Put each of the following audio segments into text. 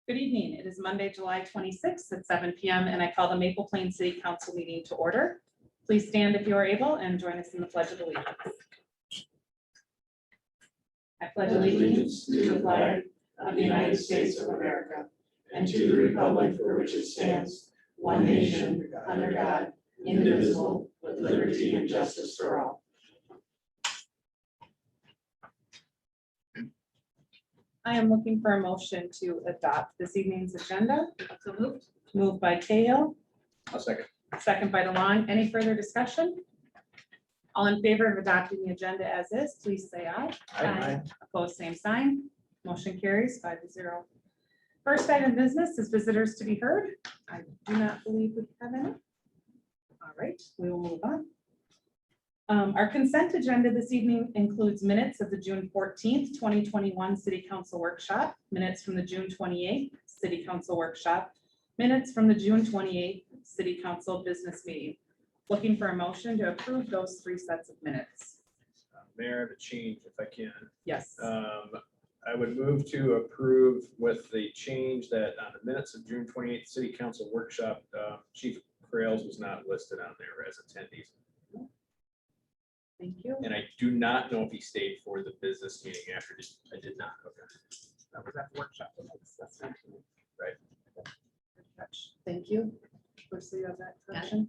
Good evening. It is Monday, July 26th at 7 p.m. and I call the Maple Plains City Council meeting to order. Please stand if you are able and join us in the Pledge of Allegiance. I pledge allegiance to the flag of the United States of America and to the republic for which it stands, one nation, under God, indivisible, with liberty and justice for all. I am looking for a motion to adopt this evening's agenda. So moved. Moved by Payable. I'll second. Second by DeLong. Any further discussion? All in favor of adopting the agenda as is, please say aye. Aye. Opposed, same sign. Motion carries 5-0. First item of business is visitors to be heard. I do not believe we have any. All right, we will move on. Our consent agenda this evening includes minutes of the June 14th, 2021 City Council Workshop, minutes from the June 28th City Council Workshop, minutes from the June 28th City Council Business Meeting. Looking for a motion to approve those 3 sets of minutes. Mayor, I have a change if I can. Yes. I would move to approve with the change that on the minutes of June 28th City Council Workshop, Chief Krails was not listed on there as attendees. Thank you. And I do not know if he stayed for the business meeting after. I did not. Okay. That was at the workshop. Right. Thank you. Lucy, you have that correction?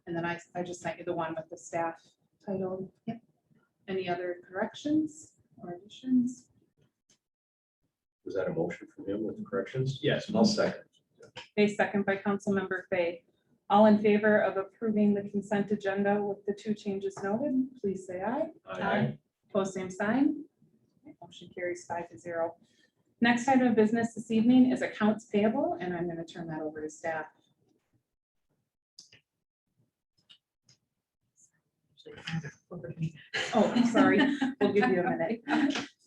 And then I just sent you the one with the staff title. Yep. Any other corrections or additions? Was that a motion from him with the corrections? Yes. I'll second. A second by Councilmember Fay. All in favor of approving the consent agenda with the 2 changes noted, please say aye. Aye. Post same sign. Motion carries 5-0. Next item of business this evening is accounts payable, and I'm going to turn that over to staff. Oh, I'm sorry. We'll give you a minute.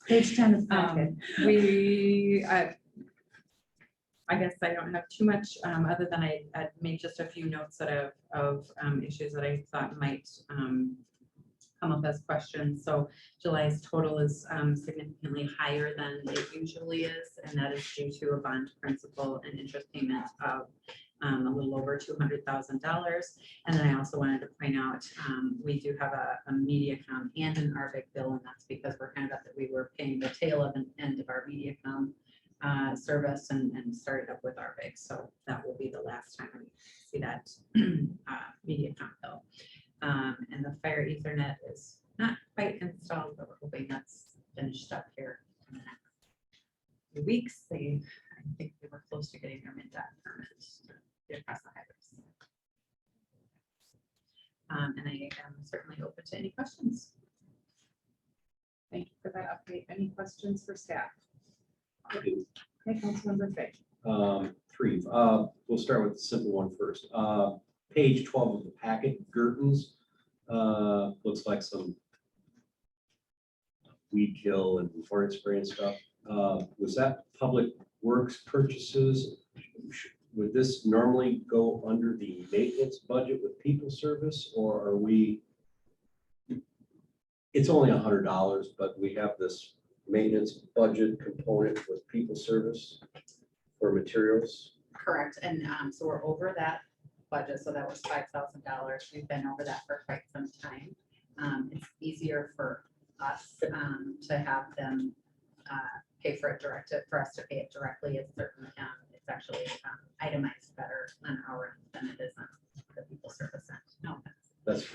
Page 10 is packet. I guess I don't have too much other than I made just a few notes that of issues that I thought might come up as questions. So July's total is significantly higher than it usually is, and that is due to a bond principal and interest payment of a little over $200,000. And then I also wanted to point out we do have a MediaCom and an RBIC bill, and that's because we're kind of we were paying the tail of an end of our MediaCom service and started up with RBIC. So that will be the last time we see that MediaCom bill. And the fire Ethernet is not quite installed, but we're hoping that's finished up here in the next few weeks. I think we were close to getting their MINDOT permit to get across the highways. And I am certainly open to any questions. Thank you for that update. Any questions for staff? Okay, Councilmember Fay. 3. We'll start with the simple one first. Page 12 of the packet, Gertons. Looks like some weed kill and hornet spray and stuff. Was that public works purchases? Would this normally go under the maintenance budget with people service, or are we? It's only $100, but we have this maintenance budget component with people service for materials. Correct. And so we're over that budget. So that was $5,000. We've been over that for quite some time. It's easier for us to have them pay for it directly, for us to pay it directly. It's certainly, it's actually itemized better on our end than it is on the people service end. No. That's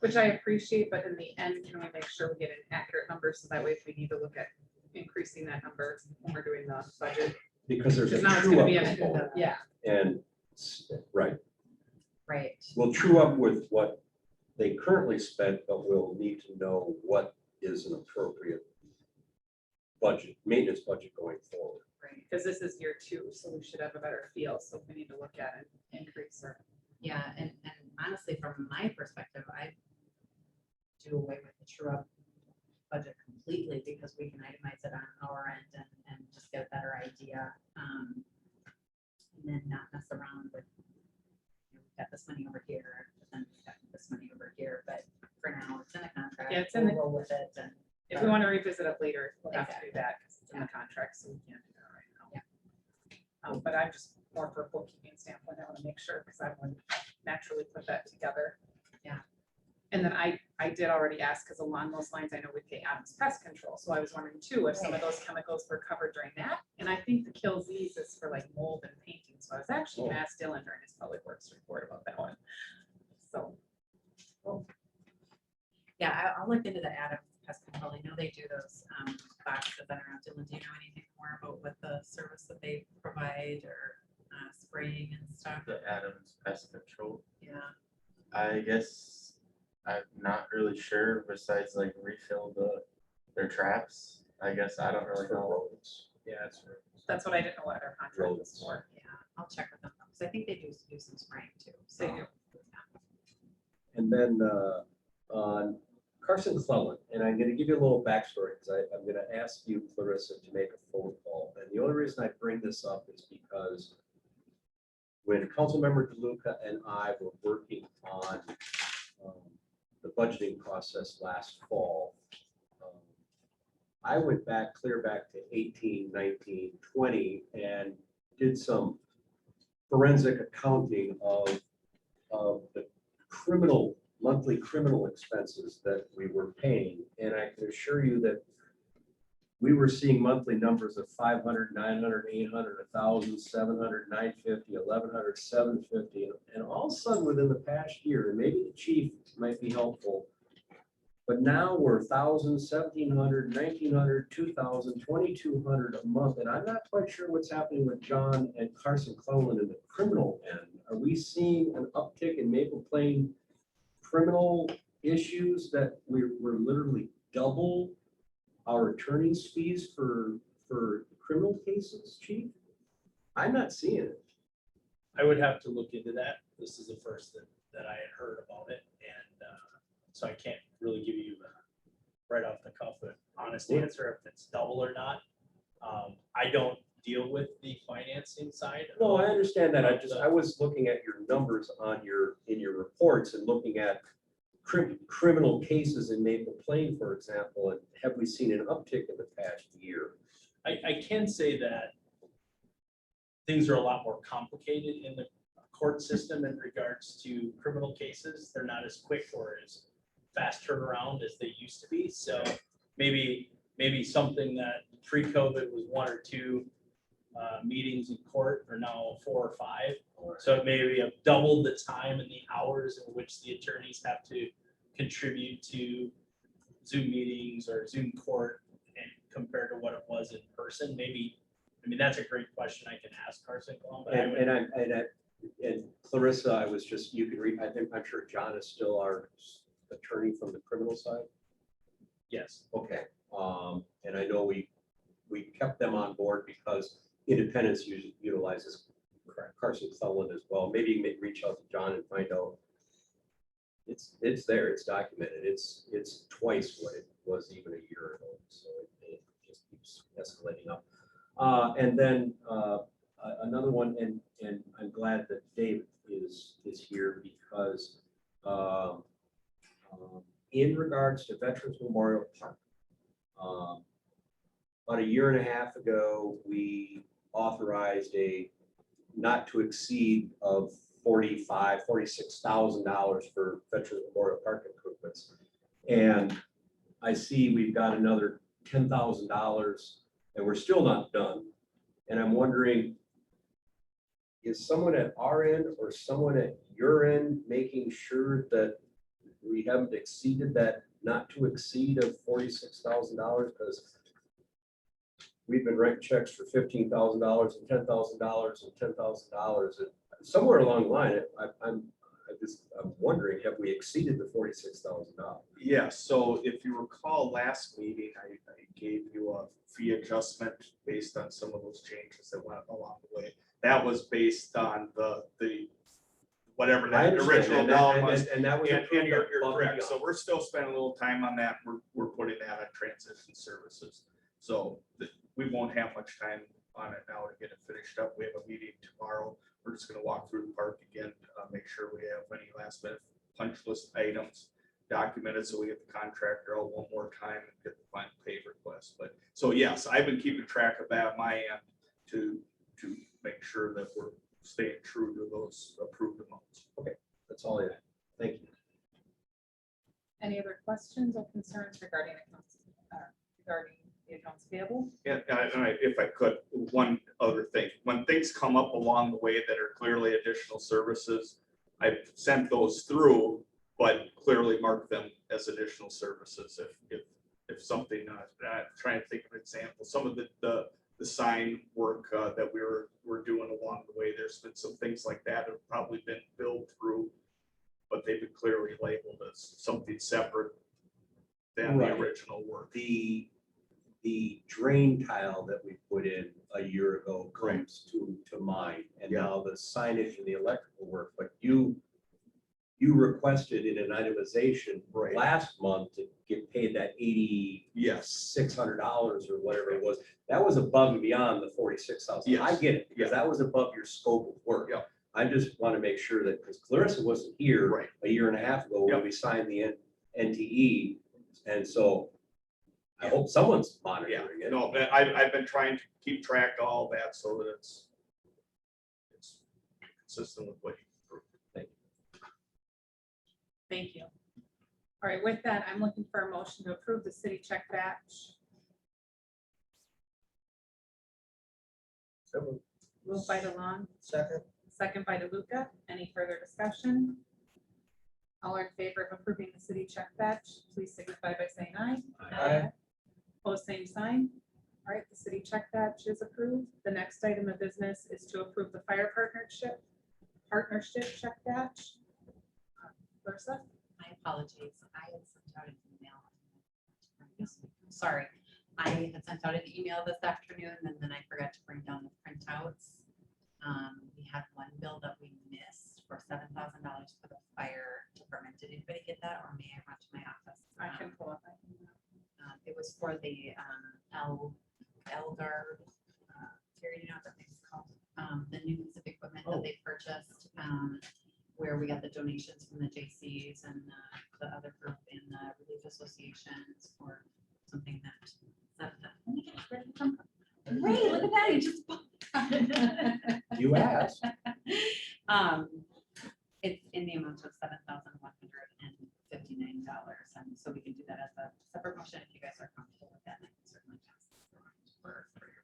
Which I appreciate, but in the end, can we make sure we get an accurate number so that way if we need to look at increasing that number when we're doing the budget? because there's a Because now it's gonna be true a, up component. yeah, And, right, Right. we'll true up with what they currently spent, but we'll need to know what is an appropriate budget, maintenance budget going forward. right, because this is year 2, so we should have a better feel, so if we need to look at it, increase or. Yeah, and honestly, from my perspective, I do away with the true up budget completely because we can itemize it on our end and just get a better idea. And then not mess around with, we've got this money over here, but then we've got this money over here, but for now, it's in the contract. Yeah, it's in We'll the- roll with it and. If we want to revisit it later, we'll have to do that because it's in the contract, so we can't do that right now. But I'm just more for bookkeeping standpoint. I want to make sure because I would naturally put that together. Yeah. And then I did already ask, because along those lines, I know we pay Adams Pest Control, so I was wondering too, if some of those chemicals were covered during that. And I think the Kill Z's is for like mold and painting, so I was actually gonna ask Dylan during his public works report about that one. So. Yeah, I'll look into the Adams Pest Control. I know they do those boxes that are out. Dylan, do you know anything more about what the service that they provide or spraying and stuff? The Adams Pest Control. Yeah. I guess I'm not really sure besides like refill their traps. I guess I don't really know. Yeah, that's right. That's what I didn't know what our contract was for. Yeah, I'll check with them because I think they do some spraying too. They So, do. And then on Carson Cleland, and I'm gonna give you a little backstory, because I'm gonna ask you, Clarissa, to make a phone call. And the only reason I bring this up is because when Councilmember DeLuca and I were working on the budgeting process last fall, I went back, clear back to 18, 19, 20, and did some forensic accounting of the monthly criminal expenses that we were paying. And I can assure you that we were seeing monthly numbers of 500, 900, 800, 1,000, 700, 950, 1,100, 750. And all of a sudden within the past year, and maybe the chief might be helpful, but now we're 1,000, 1,700, 1,900, 2,000, 2,200 a month. And I'm not quite sure what's happening with John and Carson Cleland in the criminal end. Are we seeing an uptick in Maple Plain criminal issues that we're literally double our attorney's fees for criminal cases, chief? I'm not seeing it. I would have to look into that. This is the first that I had heard about it, and so I can't really give you right off the cuff an honest answer if it's double or not. I don't deal with the financing side. No, I understand that. I was looking at your numbers in your reports and looking at criminal cases in Maple Plain, for example, and have we seen an uptick in the past year? I can say that things are a lot more complicated in the court system in regards to criminal cases. They're not as quick or as fast turnaround as they used to be. So maybe something that pre-COVID was 1 or 2 meetings in court are now 4 or 5. So it maybe have doubled the time and the hours in which the attorneys have to contribute to Zoom meetings or Zoom court and compared to what it was in person. Maybe, I mean, that's a great question I can ask Carson Cleland, but And Clarissa, I was just, you can read, I'm sure John is still our attorney from the criminal side. yes. Okay, and I know we kept them on board because Independence utilizes Carson Cleland as well. Maybe you may reach out to John and find out. It's there, it's documented. It's twice what it was even a year ago. So it just keeps escalating up. And then another one, and I'm glad that Dave is here because in regards to Veterans Memorial Park, about a year and a half ago, we authorized a not to exceed of $46,000 for Veterans Memorial Park improvements. And I see we've got another $10,000 and we're still not done. And I'm wondering, is someone at our end or someone at your end making sure that we haven't exceeded that not to exceed of $46,000? Because we've been writing checks for $15,000 and $10,000 and $10,000. And somewhere along the line, I'm wondering, have we exceeded the $46,000? Yeah, so if you recall last meeting, I gave you a fee adjustment based on some of those changes that went along the way. That was based on the whatever I that understand, original and dollar that- was. and that was And approved you're above and correct, so beyond. we're still spending a little time on that, we're putting that on transition services. So we won't have much time on it now to get it finished up, we have a meeting tomorrow, we're just gonna walk through the park again, make sure we have any last minute punch list items documented, so we get the contractor out one more time and get the final pay request. But, so yes, I've been keeping track of that on my end to make sure that we're staying true to those approved amounts. That's all I have. Thank you. Any other questions or concerns regarding accounts, regarding the accounts payable? Yeah, if I could, one other thing, when things come up along the way that are clearly additional services, I've sent those through, but clearly mark them as additional services. If something, I'm trying to think of an example, some of the sign work that we're doing along the way, there's been some things like that have probably been billed through, but they've been clearly labeled as something separate than the Right. original work. The drain tile that we put in a year ago comes to mind, and Yeah. now the signage and the electrical work, but you requested in an itemization Right. last month to get paid that Yes. $8,600 or whatever it was. That was above and beyond the 46,000. I Yes. get it, because Yeah. that was above your scope of work. Yeah. I just want to make sure that, because Clarissa wasn't here Right. a year and a half ago when Yep. we signed the NTE, and so I hope someone's Yeah, monitoring it. no, but I've been trying to keep track of all that so that it's consistent with what you approved. Thank you. All right, with that, I'm looking for a motion to approve the city check batch. Moved by DeLon, second by DeLuca. Any further discussion? All in favor of approving the city check batch, please signify by saying aye. Aye. Pose same sign. All right, the city check batch is approved. The next item of business is to approve the fire partnership check batch. Larissa? My apologies. I had sent out an email. Sorry. I had sent out an email this afternoon and then I forgot to bring down the printouts. We had one bill that we missed for $7,000 for the fire department. Did anybody get that, or may I run to my office? I can pull up my email. It was for the Elgar, Terry, you know what that thing's called? The new piece of equipment that they purchased, where we got the donations from the JCs and the other group in the relief associations for something that. Let me get it, where did it come from? Ray, look at that, you just. You asked. It's in the amount of $7,159, and so we can do that as a separate motion if you guys are comfortable with that. And I can certainly pass this around for your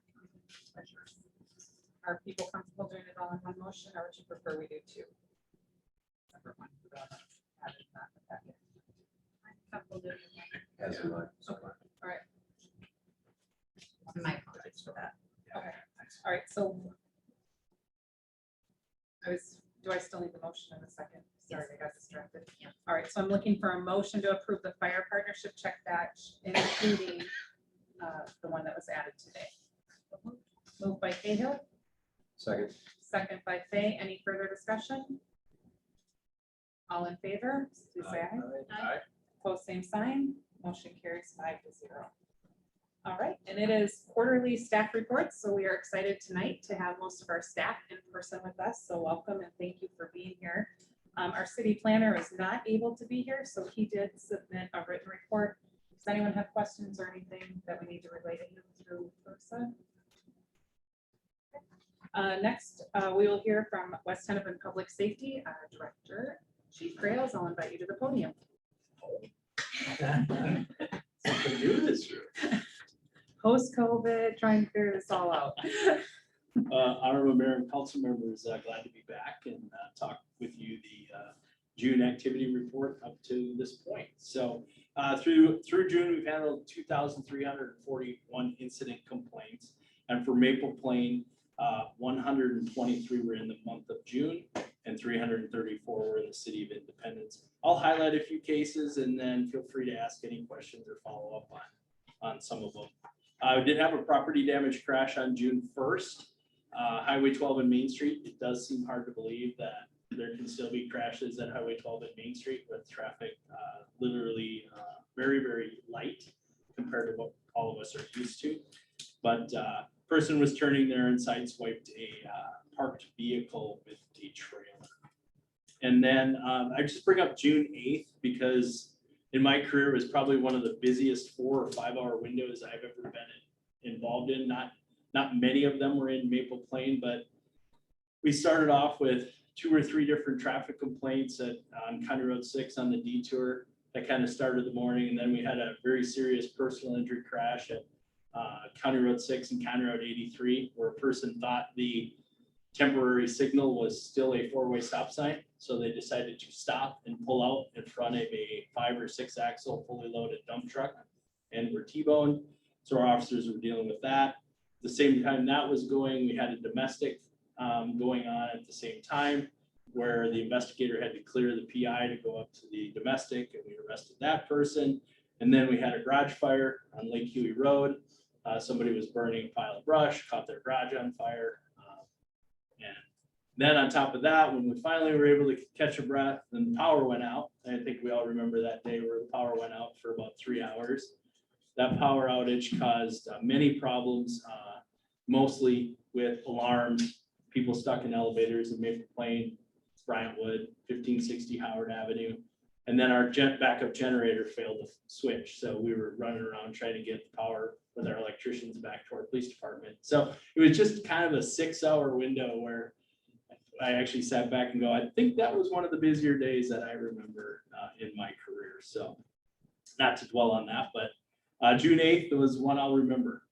treasurers. Are people comfortable doing it all in one motion, or would you prefer we do two? Separate one. Added that in the packet. I'm comfortable doing it. As am I. All right, My apologies for that. okay. All right, so do I still need the motion in a second? Sorry, I got distracted. Yeah. All right, so I'm looking for a motion to approve the fire partnership check batch, including the one that was added today. Moved by Cahill, Second. second by Fay. Any further discussion? All in favor, please say aye. Aye. Post same sign, motion carries 5-0. All right, and it is quarterly staff reports, so we are excited tonight to have most of our staff in person with us, so welcome and thank you for being here. Our city planner is not able to be here, so he did submit a written report. Does anyone have questions or anything that we need to relay to him through Larissa? Next, we will hear from West Hennepin Public Safety Director, Chief Grails. I'll invite you to the podium. Something new this year. Post-COVID, trying to figure this all out. Honorable Mayor and council members, glad to be back and talk with you the June activity report up to this point. So through June, we've handled 2,341 incident complaints. And for Maple Plain, 123 were in the month of June and 334 were in the city of Independence. I'll highlight a few cases and then feel free to ask any questions or follow up on some of them. We did have a property damage crash on June 1st. Highway 12 and Main Street. It does seem hard to believe that there can still be crashes at Highway 12 at Main Street with traffic literally very, very light compared to what all of us are used to. But person was turning there and sideswiped a parked vehicle with a trailer. And then I just bring up June 8th because in my career it was probably one of the busiest 4 or 5 hour windows I've ever been involved in. Not many of them were in Maple Plain, but we started off with 2 or 3 different traffic complaints on County Road 6 on the detour that kind of started the morning. And then we had a very serious personal injury crash at County Road 6 and County Road 83, where a person thought the temporary signal was still a 4-way stop sign. So they decided to stop and pull out in front of a 5 or 6 axle fully loaded dump truck and were T-boned. So our officers were dealing with that. At the same time that was going, we had a domestic going on at the same time, where the investigator had to clear the PI to go up to the domestic, and we arrested that person. And then we had a garage fire on Lake Huey Road. Somebody was burning a pile of brush, caught their garage on fire. And then on top of that, when we finally were able to catch a breath, then the power went out. I think we all remember that day where the power went out for about 3 hours. That power outage caused many problems, mostly with alarms, people stuck in elevators in Maple Plain, Bryantwood, 1560 Howard Avenue. And then our backup generator failed to switch. So we were running around trying to get the power with our electricians back to our police department. So it was just kind of a 6-hour window where I actually sat back and go, I think that was one of the busier days that I remember in my career. So not to dwell on that, but June 8th was one I'll remember.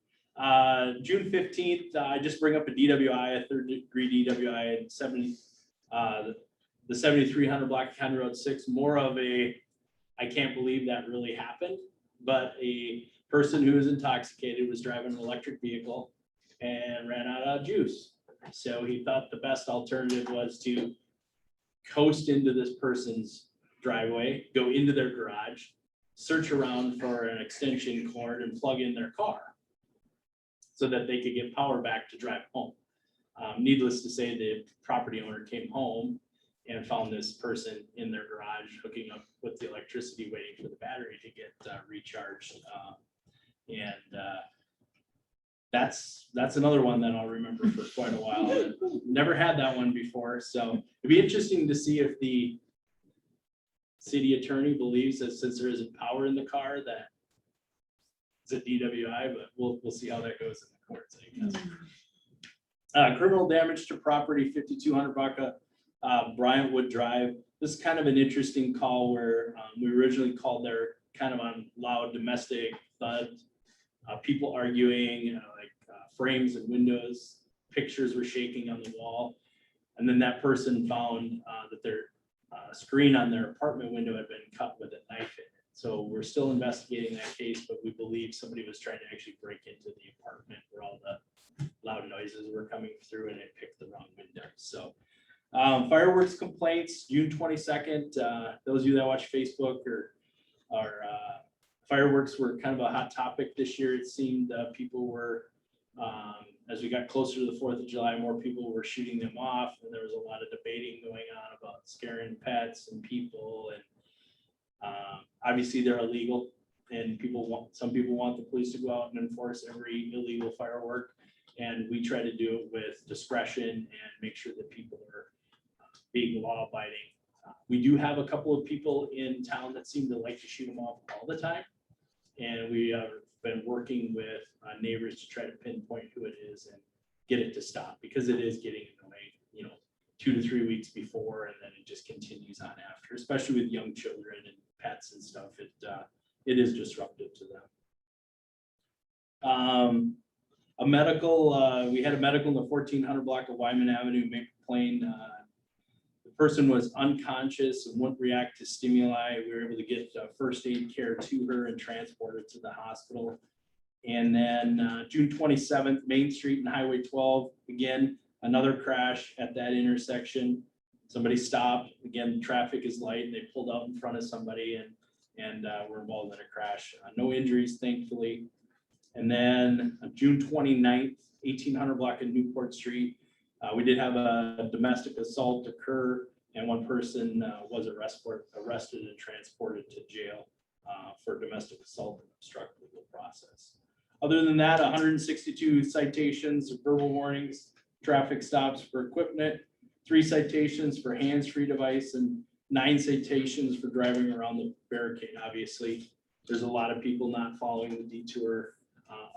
June 15th, I just bring up a DWI, a 3rd degree DWI at 70, the 7300 block County Road 6, more of a, I can't believe that really happened, but a person who was intoxicated was driving an electric vehicle and ran out of juice. So he thought the best alternative was to coast into this person's driveway, go into their garage, search around for an extension cord and plug in their car so that they could get power back to drive home. Needless to say, the property owner came home and found this person in their garage hooking up with the electricity, waiting for the battery to get recharged. That's another one that I'll remember for quite a while. Never had that one before, so it'd be interesting to see if the city attorney believes that since there isn't power in the car, that it's a DWI, but we'll see how that goes in the courts, I guess. Criminal damage to property, 5200 Vodka, Bryantwood Drive. This is kind of an interesting call where we originally called there kind of on loud domestic thuds, people arguing, frames and windows, pictures were shaking on the wall. And then that person found that their screen on their apartment window had been cut with a knife in it. So we're still investigating that case, but we believe somebody was trying to actually break into the apartment where all the loud noises were coming through and it picked the wrong window. So fireworks complaints, June 22nd. Those of you that watch Facebook or fireworks were kind of a hot topic this year. It seemed people were, as we got closer to the 4th of July, more people were shooting them off, and there was a lot of debating going on about scaring pets and people. And obviously they're illegal, and some people want the police to go out and enforce every illegal firework. And we try to do it with discretion and make sure that people are being law abiding. We do have a couple of people in town that seem to like to shoot them off all the time. And we have been working with neighbors to try to pinpoint who it is and get it to stop, because it is getting annoying, 2 to 3 weeks before, and then it just continues on after, especially with young children and pets and stuff. It is disruptive to them. We had a medical in the 1400 block of Wyman Avenue, Maple Plain. The person was unconscious and wouldn't react to stimuli. We were able to get first aid care to her and transport her to the hospital. And then June 27th, Main Street and Highway 12, again, another crash at that intersection. Somebody stopped, again, traffic is light, and they pulled out in front of somebody and were involved in a crash. No injuries, thankfully. And then June 29th, 1800 block of Newport Street. We did have a domestic assault occur and one person was arrested and transported to jail for domestic assault and obstruct legal process. Other than that, 162 citations, verbal warnings, traffic stops for equipment, 3 citations for hands-free device, and 9 citations for driving around the barricade. Obviously, there's a lot of people not following the detour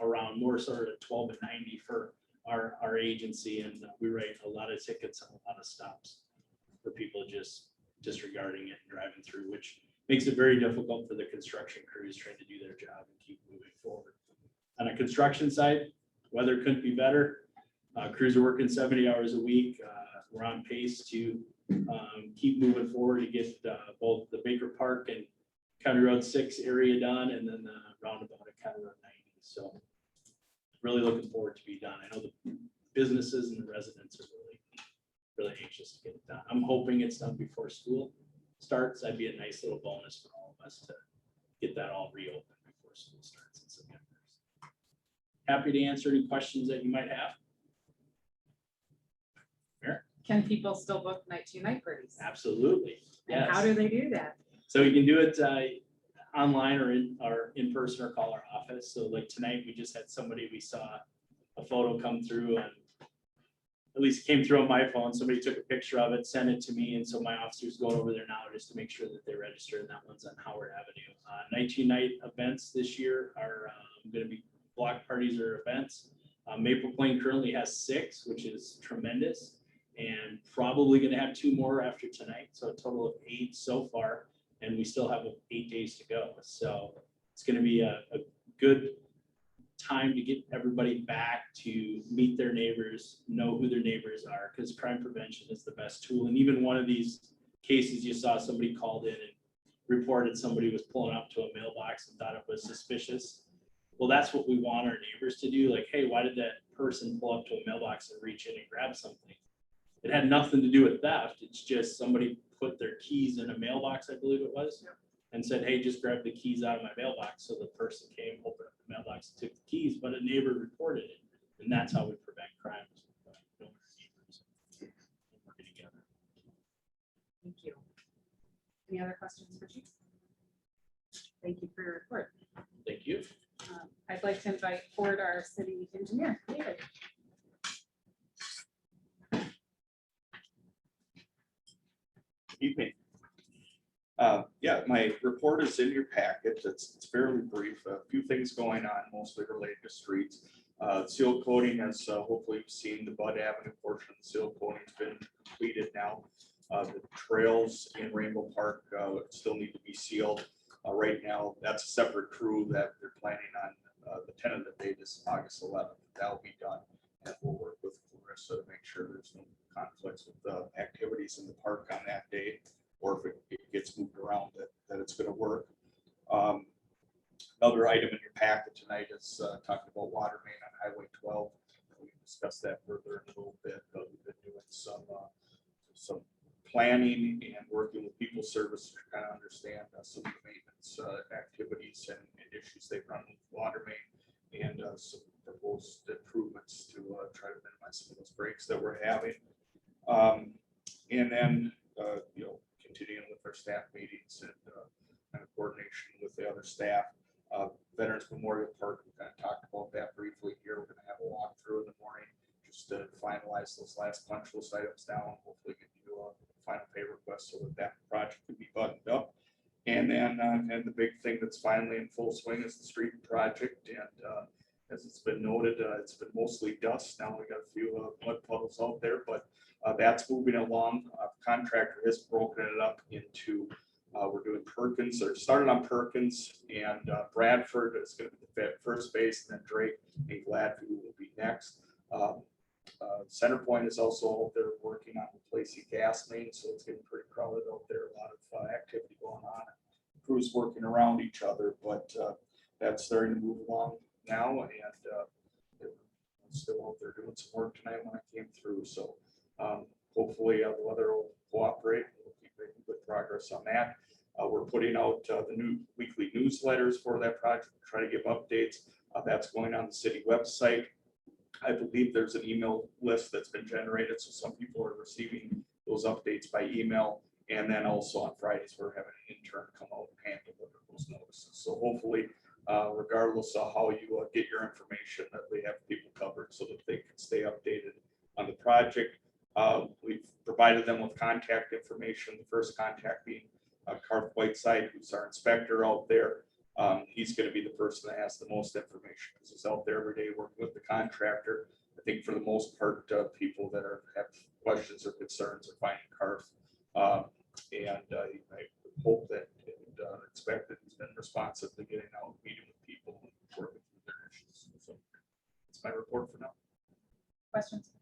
around, more sort of 12 and 90 for our agency, and we write a lot of tickets and a lot of stops for people just disregarding it and driving through, which makes it very difficult for the construction crews trying to do their job and keep moving forward. On a construction side, weather couldn't be better. Crews are working 70 hours a week. We're on pace to keep moving forward to get both the Baker Park and County Road 6 area done, and then the roundabout at County Road 90. So really looking forward to be done. I know the businesses and the residents are really anxious to get it done. I'm hoping it's done before school starts. That'd be a nice little bonus for all of us to get that all reopened before school starts in September. Happy to answer any questions that you might have. Can people still book night parties? Absolutely. And how Yes. do they do that? So you can do it online or in person or call our office. So like tonight, we just had somebody, we saw a photo come through, and at least it came through on my phone. Somebody took a picture of it, sent it to me. And so my officer's going over there now just to make sure that they register. And that one's on Howard Avenue. 19 night events this year are going to be block parties or events. Maple Plain currently has 6, which is tremendous, and probably going to have 2 more after tonight. So a total of 8 so far, and we still have 8 days to go. So it's going to be a good time to get everybody back to meet their neighbors, know who their neighbors are, because crime prevention is the best tool. And even one of these cases, you saw somebody called in and reported somebody was pulling up to a mailbox and thought it was suspicious. Well, that's what we want our neighbors to do. Like, hey, why did that person pull up to a mailbox and reach in and grab something? It had nothing to do with theft. It's just somebody put their keys in a mailbox, I believe it was, and said, hey, just grab the keys out of my mailbox. So the person came, opened up the mailbox, and took the keys, but a neighbor reported it. And that's how we prevent crime. Working together. Thank you. Any other questions for Chief? Thank you for your report. Thank you. I'd like to invite forward our city engineer, David. Evening. Yeah, my report is in your packet. It's fairly brief. A few things going on, mostly related to streets. Seal coating has, hopefully you've seen the Bud Avenue portion of the seal coating's been completed now. The trails in Rainbow Park still need to be sealed. Right now, that's a separate crew that they're planning on. The tentative date is August 11th. That'll be done. And we'll work with Clarissa to make sure there's no conflicts with the activities in the park on that day, or if it gets moved around, that it's going to work. Another item in your packet tonight is talking about water main on Highway 12. We can discuss that further in a little bit, but we've been doing some planning and working with People Service to kind of understand some of the maintenance activities and issues they run with water main, and some proposed improvements to try to minimize some of those breaks that we're having. And then, continuing with our staff meetings and kind of coordination with the other staff. Veterans Memorial Park, we kind of talked about that briefly here. We're going to have a walkthrough in the morning just to finalize those last punch list items down. Hopefully get you a final pay request so that project can be buttoned up. And then and the big thing that's finally in full swing is the street project. And as it's been noted, it's been mostly dust. Now we got a few mud puddles out there, but that's moving along. Contractor has broken it up into, we're doing Perkins, or started on Perkins, and Bradford is going to be the first base, and then Drake and Gladview will be next. Centerpoint is also out there working on replacing gas mains, so it's getting pretty crowded out there. A lot of activity going on. Crews working around each other, but that's starting to move along now, and they're still out there doing some work tonight when I came through. So hopefully the weather will cooperate. We'll keep making good progress on that. We're putting out the new weekly newsletters for that project to try to give updates. That's going on the city website. I believe there's an email list that's been generated, so some people are receiving those updates by email. And then also on Fridays, we're having an intern come out and hand deliver those notices. So hopefully, regardless of how you get your information, that we have people covered so that they can stay updated on the project. We've provided them with contact information. The first contact being Carp Whiteside, who's our inspector out there. He's going to be the person that has the most information because he's out there every day working with the contractor. I think for the most part, people that have questions or concerns are finding Carp. I hope that and expect that he's been responsive to getting out, meeting with people, and working through their issues. So that's my report for now. Questions?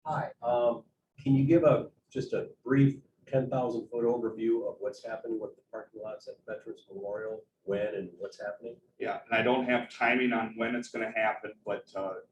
Hi, can you give just a brief 10,000-foot overview of what's happening with the parking lots at Veterans Memorial, when and what's happening? Yeah, and I don't have timing on when it's going to happen, but the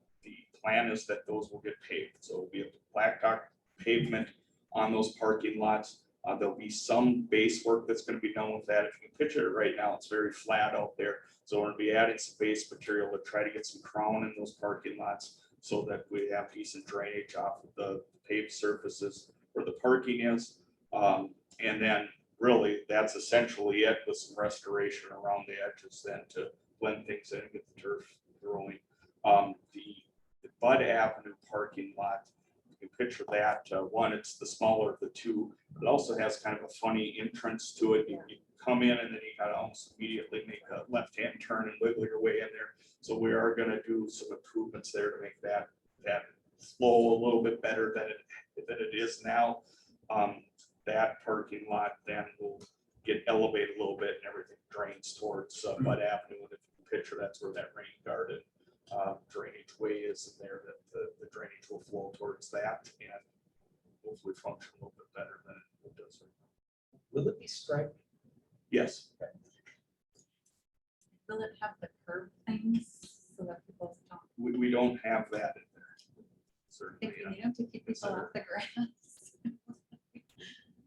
plan is that those will get paved. So we have blacktop pavement on those parking lots. There'll be some base work that's going to be done with that. If you can picture it right now, it's very flat out there. So we're going to be adding some base material to try to get some crown in those parking lots so that we have decent drainage off of the paved surfaces where the parking is. And then really that's essentially it, with some restoration around the edges then to blend things in and get the turf growing. The Bud Avenue parking lot, you can picture that. One, it's the smaller of the two. It also has kind of a funny entrance to it. You come in and then you gotta almost immediately make a left-hand turn and wiggle your way in there. So we are gonna do some improvements there to make that flow a little bit better than it is now. That parking lot then will get elevated a little bit and everything drains towards Bud Avenue. And if you can picture, that's where that rain garden drainage way is in there, that the drainage will flow towards that and hopefully function a little bit better than it does right now. Will it be striped? Yes. Will it have the curb things so that people don't? We don't have that in there. Certainly. If you need them to keep people off the grass.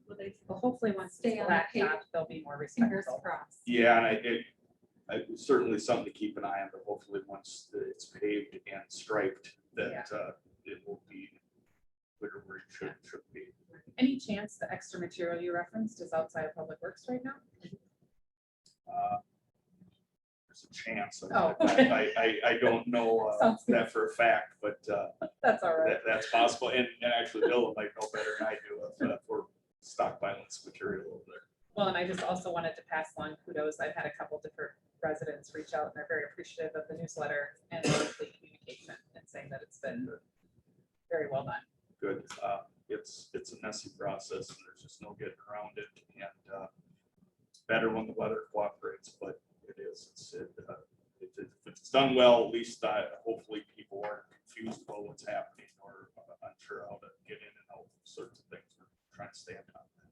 Will they Well, hopefully once Stay it's on the blacktop, they'll be more fingers respectful. crossed? Yeah, and it's certainly something to keep an eye on, but hopefully once it's paved and striped, that it will be clear where it should be. Any chance the extra material you referenced is outside of Public Works right now? There's a chance. Oh, okay. I don't know Sounds good. that for a fact, but That's all right. that's possible. And actually, Bill might know better than I do if we're stockpiling this material over there. Well, and I just also wanted to pass along kudos. I've had a couple different residents reach out and they're very appreciative of the newsletter and the monthly communication and saying that it's been very well done. Good. It's a messy process and there's just no getting around it. And it's better when the weather cooperates, but it is. If it's done well, at least hopefully people aren't confused about what's happening or unsure how to get in and out of certain things. We're trying to stay on top of that.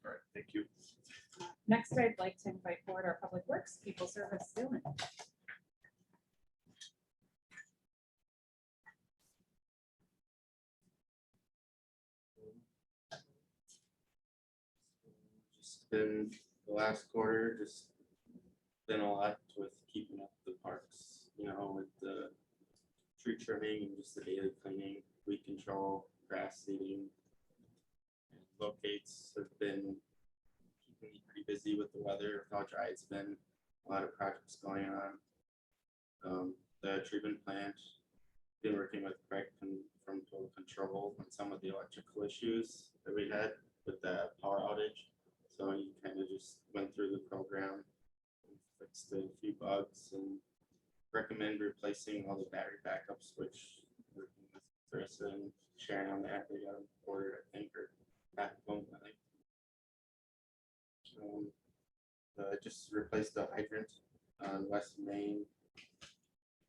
All right, thank you. Next, I'd like to invite forward our Public Works People Service Dylan. Just been the last quarter, just been a lot with keeping up the parks, with the tree trimming and just the daily cleaning, weed control, grass seeding. And locates have been keeping me pretty busy with the weather, with how dry it's been, a lot of projects going on. The treatment plant, been working with Craig from Total Control on some of the electrical issues that we had with the power outage. So you kind of just went through the program, fixed a few bugs, and recommend replacing all the battery backups, which working with Chris and Sharon on that. They got them ordered, I think, or backbone. Just replaced the hydrant on West Main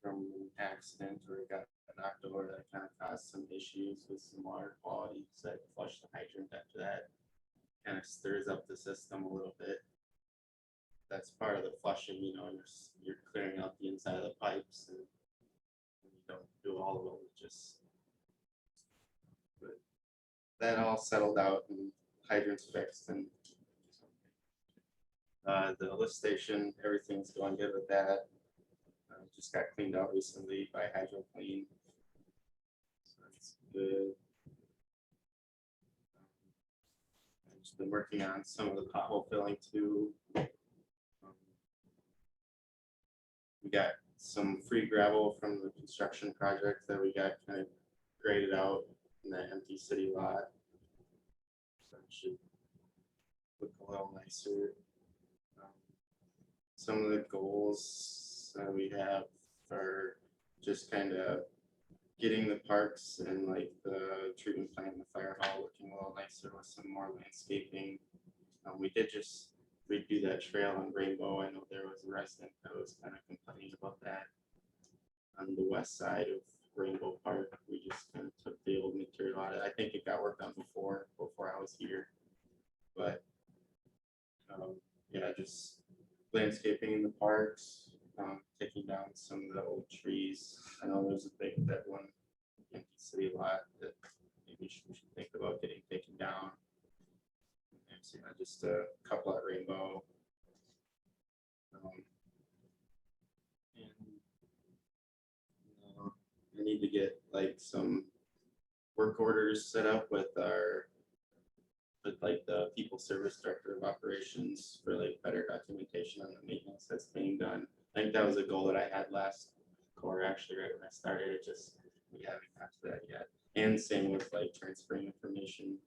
from an accident where it got knocked over. That kind of caused some issues with some water quality. So I flushed the hydrant after that. Kind of stirs up the system a little bit. That's part of the flushing, you're clearing out the inside of the pipes, and you don't do all of them. But that all settled out and hydrants fixed, and the lift station, everything's going good with that. Just got cleaned out recently by Hydro Clean. good. I've just been working on some of the pothole filling too. We got some free gravel from the construction project that we got kind of graded out in that empty city lot. So it should look a little nicer. Some of the goals that we have are just kind of getting the parks and like the treatment plant and the fire hall looking a little nicer with some more landscaping. We did just redo that trail on Rainbow. I know there was a resident that was kind of complaining about that on the west side of Rainbow Park. We just kind of took the old material out of it. I think it got worked on before I was here, but yeah, just landscaping in the parks, taking down some of the old trees. I know there's a big that one empty city lot that maybe we should think about getting taken down. And so, just a couple at Rainbow. I need to get like some work orders set up with like the people service director of operations for like better documentation on the maintenance that's being done. I think that was a goal that I had last quarter, actually, right when I started. It just, we haven't got to that yet. And same with like transferring information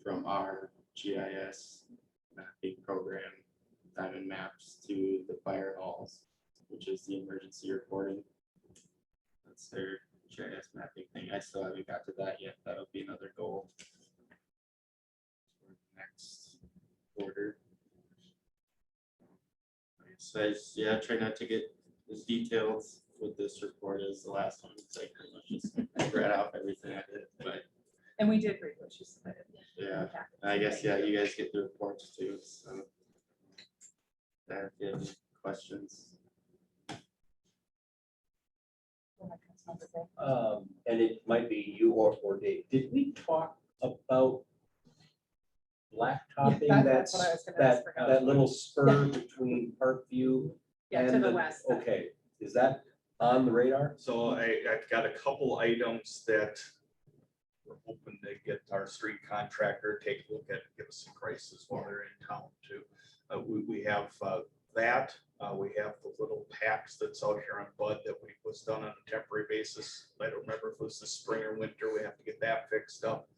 from our GIS mapping program, diamond maps, to the fire halls, which is the emergency reporting. That's their GIS mapping thing. I still haven't got to that yet. That'll be another goal for the next quarter. So I just, yeah, try not to get as detailed with this report as the last one. It's like pretty much just read off everything I did, but And we did read what you submitted. yeah, I guess, yeah, you guys get the reports too, so. If you have any questions. And it might be you or Dave. Did we talk about blacktopping Yeah, that, that's what I was gonna ask for. that little spur between Parkview? Yeah, to and the west. Okay, is that on the radar? So I've got a couple items that we're hoping to get our street contractor, take a look at, give us some prices while they're in town too. We have that, we have the little packs that's out here on Bud that was done on a temporary basis. I don't remember if it was the spring or winter, we have to get that fixed up.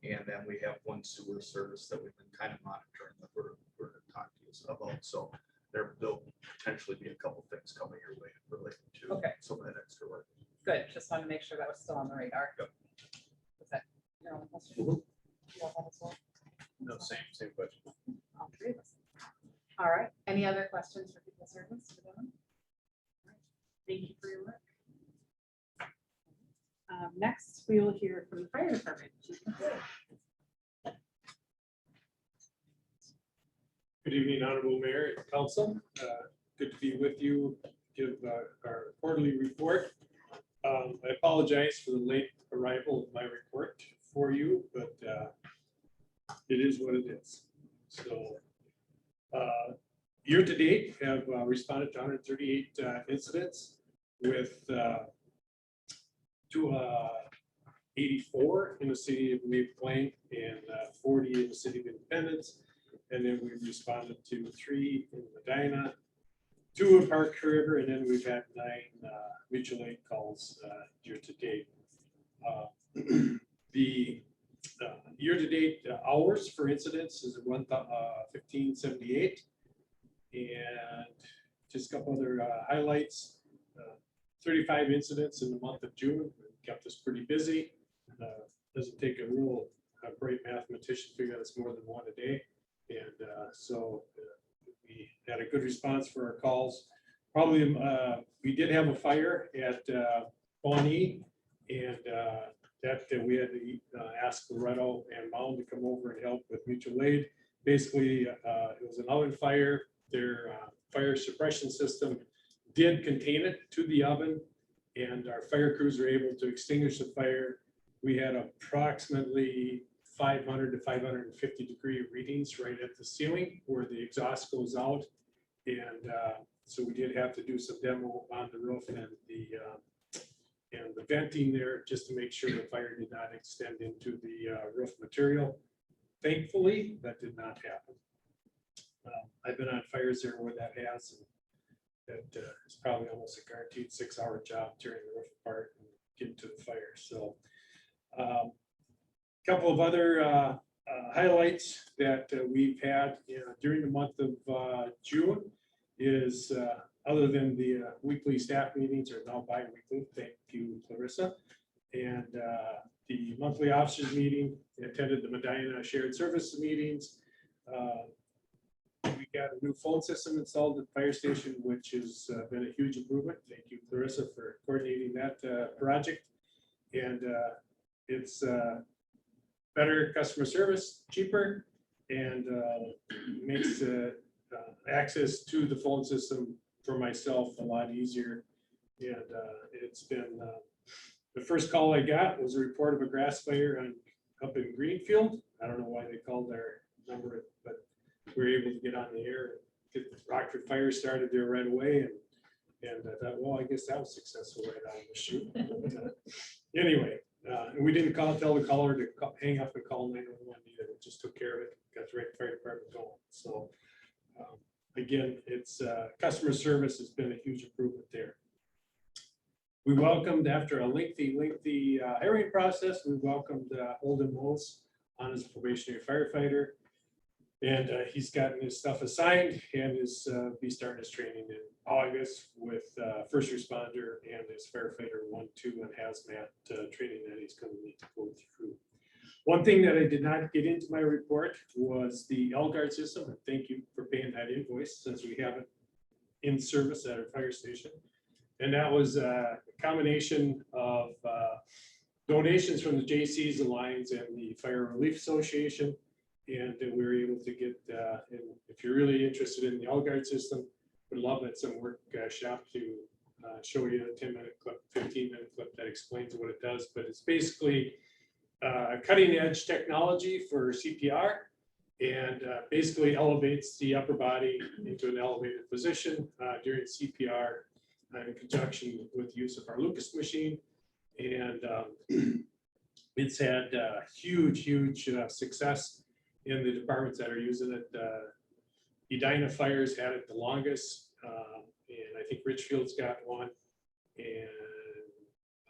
And then we have one sewer service that we've been kind of monitoring that we're going to talk to you about. So there'll potentially be a couple things coming your way related to Okay. some of that extra work. Good, just wanted to make sure that was still on the radar. Yep. Was that your only question? Mhm. You all have as well? No, same question. All three of us. All right, any other questions for people service? For them? All right. Thank you for your work. Next, we will hear from the fire department. Chief McCoy. Good evening, Honorable Mayor and Council. Good to be with you, give our quarterly report. I apologize for the late arrival of my report for you, but it is what it is. So year to date, have responded to 138 incidents with 284 in the city of Lake Plain and 40 in the city of Independence. And then we've responded to 3 in Medina, 2 in Park River, and then we've had 9 mutual aid calls year to date. The year-to-date hours for incidents is 1578. And just a couple other highlights. 35 incidents in the month of June, kept us pretty busy. Doesn't take a real great mathematician to figure out it's more than 1 a day. And so we had a good response for our calls. Probably we did have a fire at Pawnee, and that we had to ask Loretto and Mound to come over and help with mutual aid. Basically, it was an oven fire. Their fire suppression system did contain it to the oven, and our fire crews were able to extinguish the fire. We had approximately 500 to 550 degree readings right at the ceiling where the exhaust goes out. And so we did have to do some demo on the roof, and the and the venting there, just to make sure the fire did not extend into the roof material. Thankfully, that did not happen. I've been on fires there where that has, and that is probably almost a guaranteed 6-hour job tearing the roof apart and getting to the fire. So couple of other highlights that we've had during the month of June is, other than the weekly staff meetings are now bi-weekly, thank you, Clarissa. And the monthly officers meeting, attended the Medina shared service meetings. We got a new phone system installed at the fire station, which has been a huge improvement. Thank you, Clarissa, for coordinating that project. And it's better customer service, cheaper, and makes access to the phone system for myself a lot easier. And it's been, the first call I got was a report of a grass fire up in Greenfield. I don't know why they called their number, but we were able to get on the air and get the Rockford fire started there right away. And I thought, well, I guess that was successful right out of the chute. But, anyway, and we didn't tell the caller to hang up and call 911 either. We just took care of it, got the right fire department going. So again, it's customer service has been a huge improvement there. We welcomed, after a lengthy hiring process, we welcomed Holden Moles on as a probationary firefighter. And he's gotten his stuff assigned and is be starting his training in August with first responder and his firefighter 1, 2, and hazmat training that he's going to need to go through. One thing that I did not get into my report was the L-Guard system, and thank you for paying that invoice since we have it in service at our fire station. And that was a combination of donations from the JCs, Alliance, and the Fire Relief Association. And we were able to get, and if you're really interested in the L-Guard system, would love at some workshop to show you a 10-minute clip, 15-minute clip that explains what it does. But it's basically cutting edge technology for CPR, and basically elevates the upper body into an elevated position during CPR in conjunction with the use of our Lucas machine. And it's had huge success in the departments that are using it. Edina Fires had it the longest, and I think Richfield's got one, and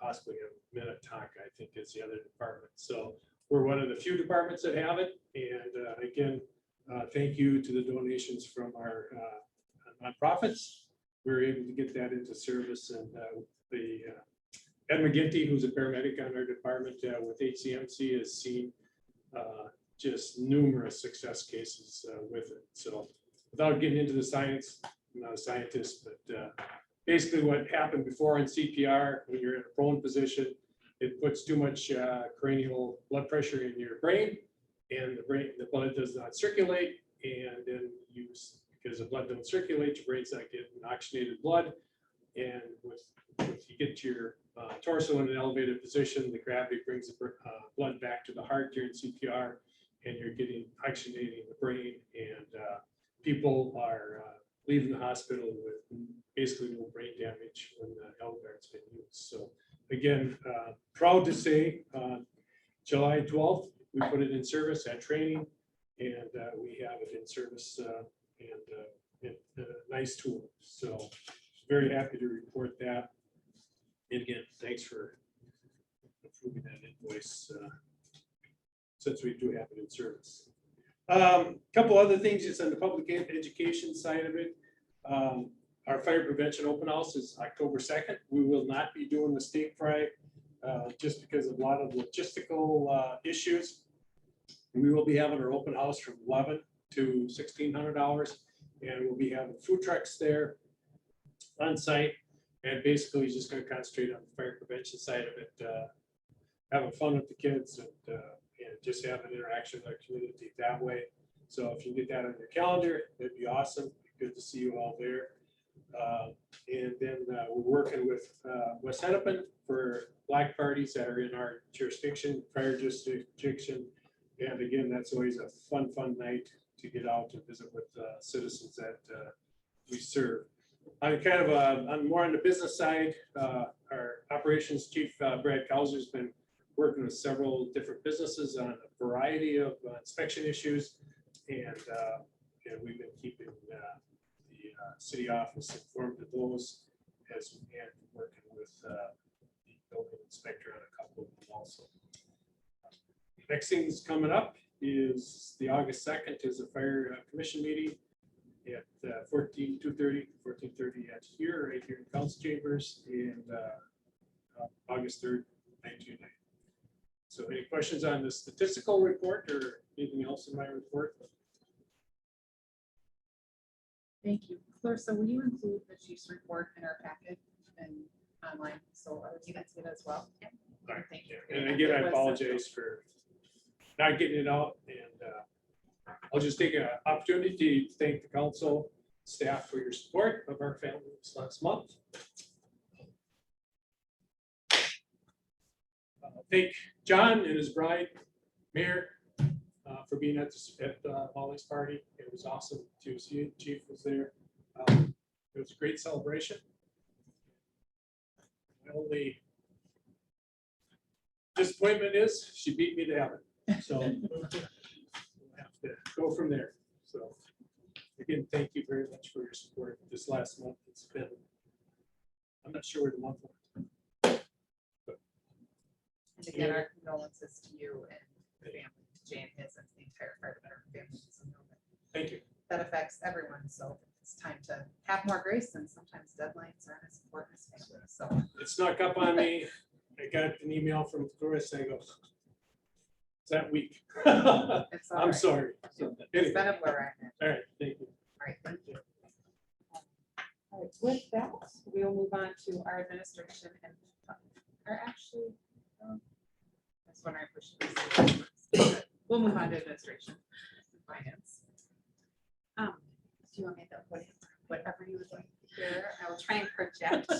possibly a Minnetonka, I think is the other department. So we're one of the few departments that have it. And again, thank you to the donations from our nonprofits. We were able to get that into service, and Ed McGinty, who's a paramedic on our department with HCMC, has seen just numerous success cases with it. So without getting into the science, I'm not a scientist, but basically what happened before in CPR, when you're in a prone position, it puts too much cranial blood pressure in your brain, and the blood does not circulate, and then because the blood don't circulate, your brain's not getting oxygenated blood, and with you get to your torso in an elevated position, the gravity brings the blood back to the heart during CPR, and you're getting oxygenating the brain, and people are leaving the hospital with basically no brain damage when the L-Guard's been used. So again, proud to say July 12th, we put it in service at training, and we have it in service, and a nice tool. So very happy to report that. And again, thanks for approving that invoice since we do have it in service. Couple other things just on the public education side of it. Our fire prevention open house is October 2nd. We will not be doing the state fry just because of a lot of logistical issues. We will be having our open house from 11 to $1,600, and we'll be having food trucks there on site, and basically just going to concentrate on the fire prevention side of it, having fun with the kids, and just have an interaction with our community that way. So if you get that on your calendar, that'd be awesome. Good to see you all there. And then we're working with West Hennepin for black parties that are in our jurisdiction, fire jurisdiction. And again, that's always a fun night to get out and visit with citizens that we serve. On kind of on more on the business side, our operations chief, Brad Kauser, has been working with several different businesses on a variety of inspection issues. And we've been keeping the city office informed of those as we and working with the building inspector on a couple of them also. Next thing that's coming up is the August 2nd is a fire commission meeting at 14:30 at here, right here in council chambers, and August 3rd, 929. So any questions on the statistical report or anything else in my report? Thank you. Clarissa, will you include the chief's report in our packet and online, so others can see it as well? All right. Thank you. And again, I apologize for not getting it out, and I'll just take an opportunity to thank the council staff for your support of our family this last month. Thank John and his bride, Mayor, for being at Molly's party. It was awesome to see. Chief was there. It was a great celebration. My only disappointment is she beat me to heaven. So we'll have to go from there. So again, thank you very much for your support this last month. It's been, I'm not sure where the month went. And again, our condolences to you and the family, to Jane, his, and the entire fire department family. So know that Thank you. that affects everyone, so it's time to have more grace, and sometimes deadlines aren't as important as family, so. It snuck up on me. I got an email from Chris. I go, it's that week. It's all I'm right. sorry. It's Anyway, been a blur, I think. all right, thank you. All right, thank you. All right, with that, we will move on to our administration and, or actually, I was wondering if we should. do this first. We'll move on to administration and finance. Do you want me to put whatever you would like to hear? I will try and project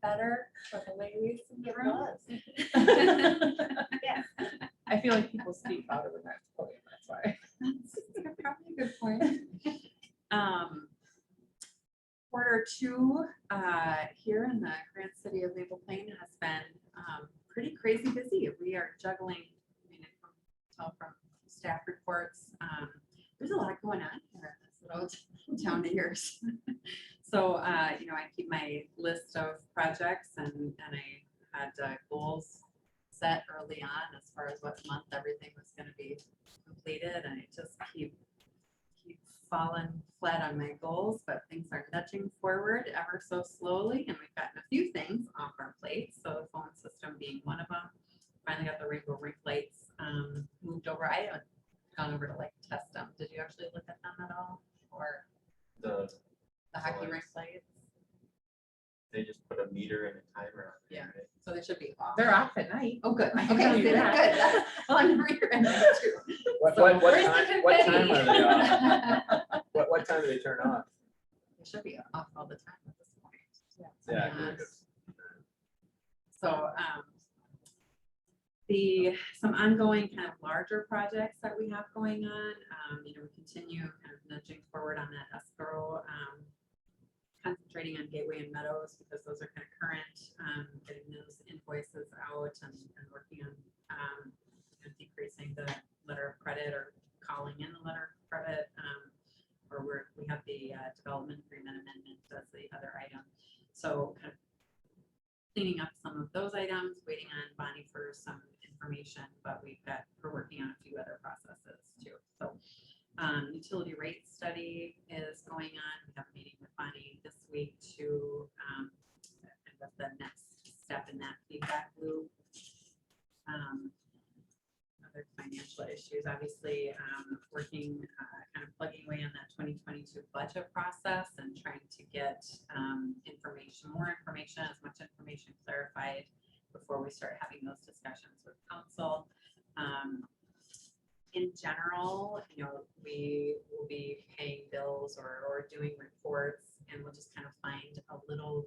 better for the ladies in the room. Yes. I feel like people speak louder when that's podium, that's why. That's probably a good point. Quarter two here in the Grand City of Maple Plain has been pretty crazy busy. We are juggling, I mean, I can tell from staff reports, there's a lot going on here in this little town of yours. So, I keep my list of projects and I had goals set early on as far as what month everything was going to be completed, and I just keep falling flat on my goals, but things are nudging forward ever so slowly, and we've gotten a few things off our plates. So the phone system being one of them. Finally got the rainbow ring lights moved over. I haven't gone over to like test them. Did you actually look at them at all, or The, the hockey rink lights? they just put a meter and a timer on there. Yeah. right? So they should be off. They're off at night. Oh, good. I Okay, can tell you good. that. Well, I'm near and there too. What So, time where's the what time are they confetti? off? What time do they turn off? They should be off all the time at this point. Yeah. So, some ongoing kind of larger projects that we have going on, we continue kind of nudging forward on that escrow, concentrating on Gateway and Meadows because those are kind of current, getting those invoices out and working on decreasing the letter of credit or calling in the letter of credit, or we have the development agreement amendment as the other item. So kind of cleaning up some of those items, waiting on Bonnie for some information, but we're working on a few other processes too. So utility rate study is going on. We have a meeting with Bonnie this week to with the next step in that feedback loop. Other financial issues, obviously, working kind of plugging away on that 2022 budget process and trying to get more information, as much information clarified before we start having those discussions with council. In general, we will be paying bills or doing reports, and we'll just kind of find a little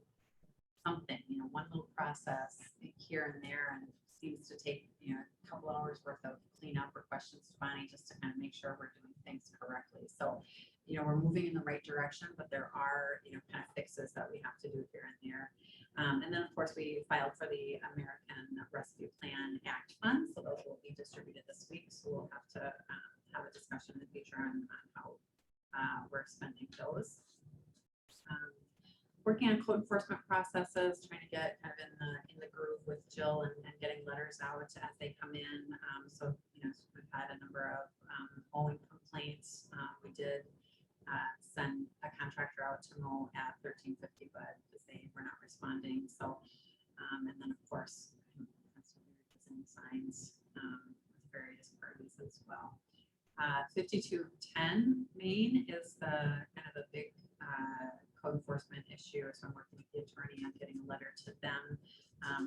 something, one little process here and there, and seems to take, a couple hours worth of cleanup or questions to Bonnie, just to kind of make sure we're doing things correctly. So, we're moving in the right direction, but there are, kind of fixes that we have to do here and there. And then, of course, we filed for the American Rescue Plan Act funds, so those will be distributed this week. So we'll have to have a discussion in the future on how we're spending those. Working on code enforcement processes, trying to get kind of in the groove with Jill and getting letters out as they come in. So, we've had a number of mowing complaints. We did send a contractor out to mow at 1350 Bud because they were not responding. So, and then of course, visiting signs with various parties as well. 5210 Main is the kind of the big code enforcement issue. So I'm working with the attorney on getting a letter to them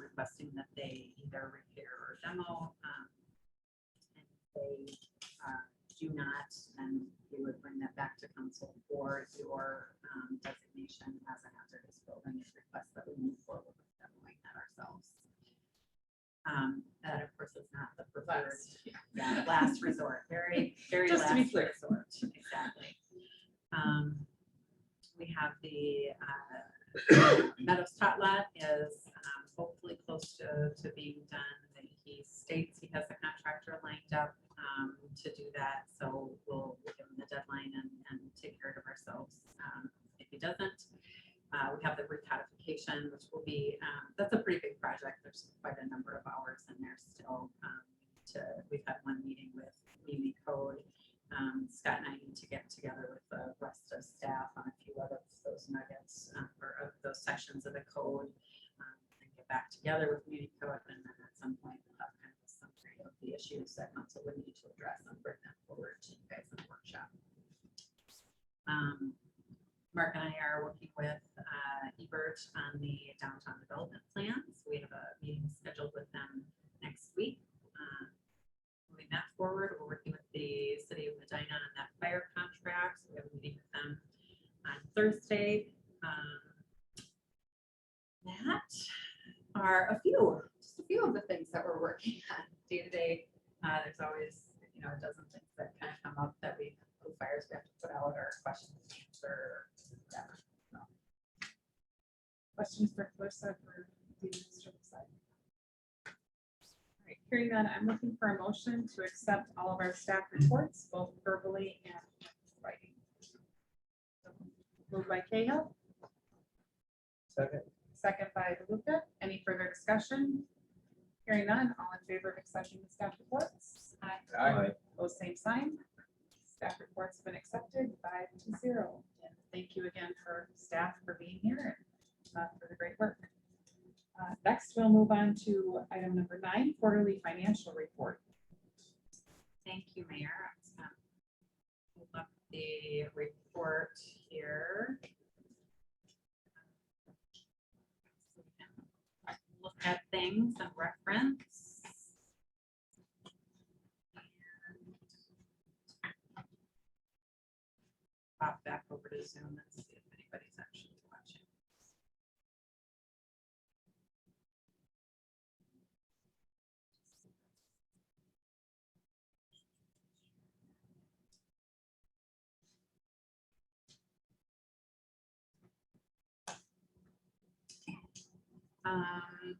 requesting that they either repair or demo. And if they do not, then we would bring that back to council for your designation as a hazardous building and request that we move forward with demoing that ourselves. That of course is not the preferred last resort, very Just to be last clear. resort, exactly. We have the Meadows Tot Lot is hopefully close to being done. He states he has a contractor lined up to do that, so we'll give him the deadline and take care of ourselves if he doesn't. We have the recodification, which will be, that's a pretty big project. There's quite a number of hours in there still. We've had one meeting with Mimi Code. Scott and I need to get together with the rest of staff on a few of those nuggets or of those sections of the code and get back together with Mimi Code. And then at some point, we'll have kind of a summary of the issues that council would need to address and bring them forward to you guys in the workshop. Mark and I are working with Ebert on the downtown development plans. We have a meeting scheduled with them next week. Moving that forward, we're working with the city of Medina on that fire contract. So we have a meeting with them on Thursday. That are just a few of the things that we're working on day to day. There's always, a dozen things that kind of come up that fires we have to put out or questions to answer. Whatever. So. Questions for Clarissa for the administrative side? All right, hearing that, I'm looking for a motion to accept all of our staff reports, both verbally and writing. Moved by Cahill. Second. Second by DeLuca. Any further discussion? Hearing none, all in favor of accepting the staff reports? Aye. Those same sign. Staff reports have been accepted 5-0. And thank you again for staff for being here and for the great work. Next, we'll move on to item number 9, quarterly financial report. Thank you, Mayor. I'm just gonna pull up the report here. So we can look at things and reference. And pop back over to Zoom and see if anybody's actually watching.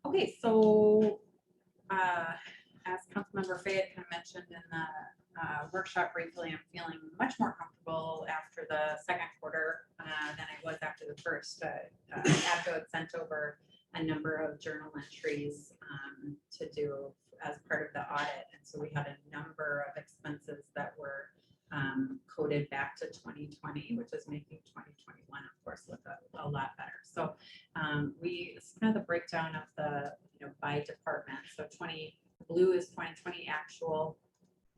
Okay, so as Councilmember Fayette kind of mentioned in the workshop briefly, I'm feeling much more comfortable after the second quarter than I was after the first. Abdo had sent over a number of journal entries to do as part of the audit, and so we had a number of expenses that were coded back to 2020, which is making 2021, of course, look a lot better. So it's kind of the breakdown of the by department. So blue is 2020 actual,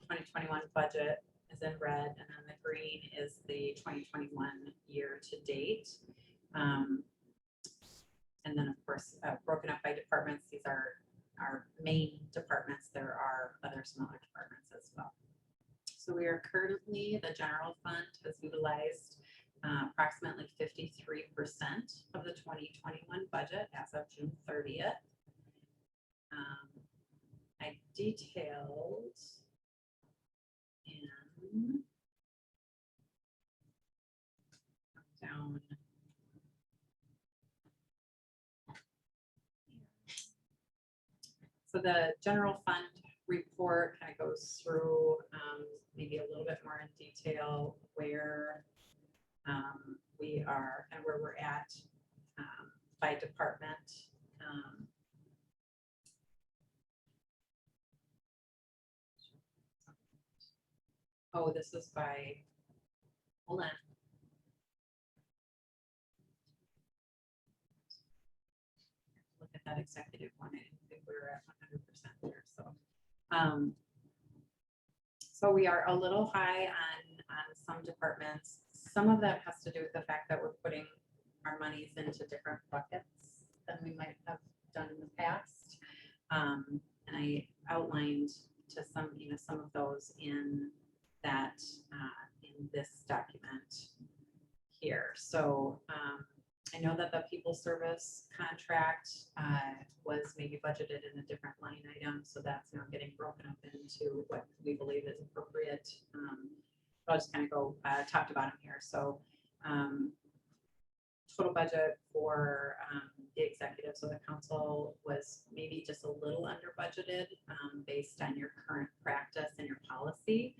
2021 budget is in red, and then the green is the 2021 year to date. And then of course broken up by departments. These are our main departments. There are other smaller departments as well. So we are currently, the general fund has utilized approximately 53% of the 2021 budget as of June 30th. detailed in down. So the general fund report kind of goes through maybe a little bit more in detail where we are and where we're at by department. Oh, this is by, hold on. Look at that executive one. I didn't think we were at 100% there, so. So we are a little high on some departments. Some of that has to do with the fact that we're putting our monies into different buckets than we might have done in the past. And I outlined to some, some of those in that, in this document here. So I know that the people service contract was maybe budgeted in a different line item, so that's now getting broken up into what we believe is appropriate. I'll just kind of go top to bottom here. So total budget for the executive, so the council was maybe just a little under budgeted based on your current practice and your policy.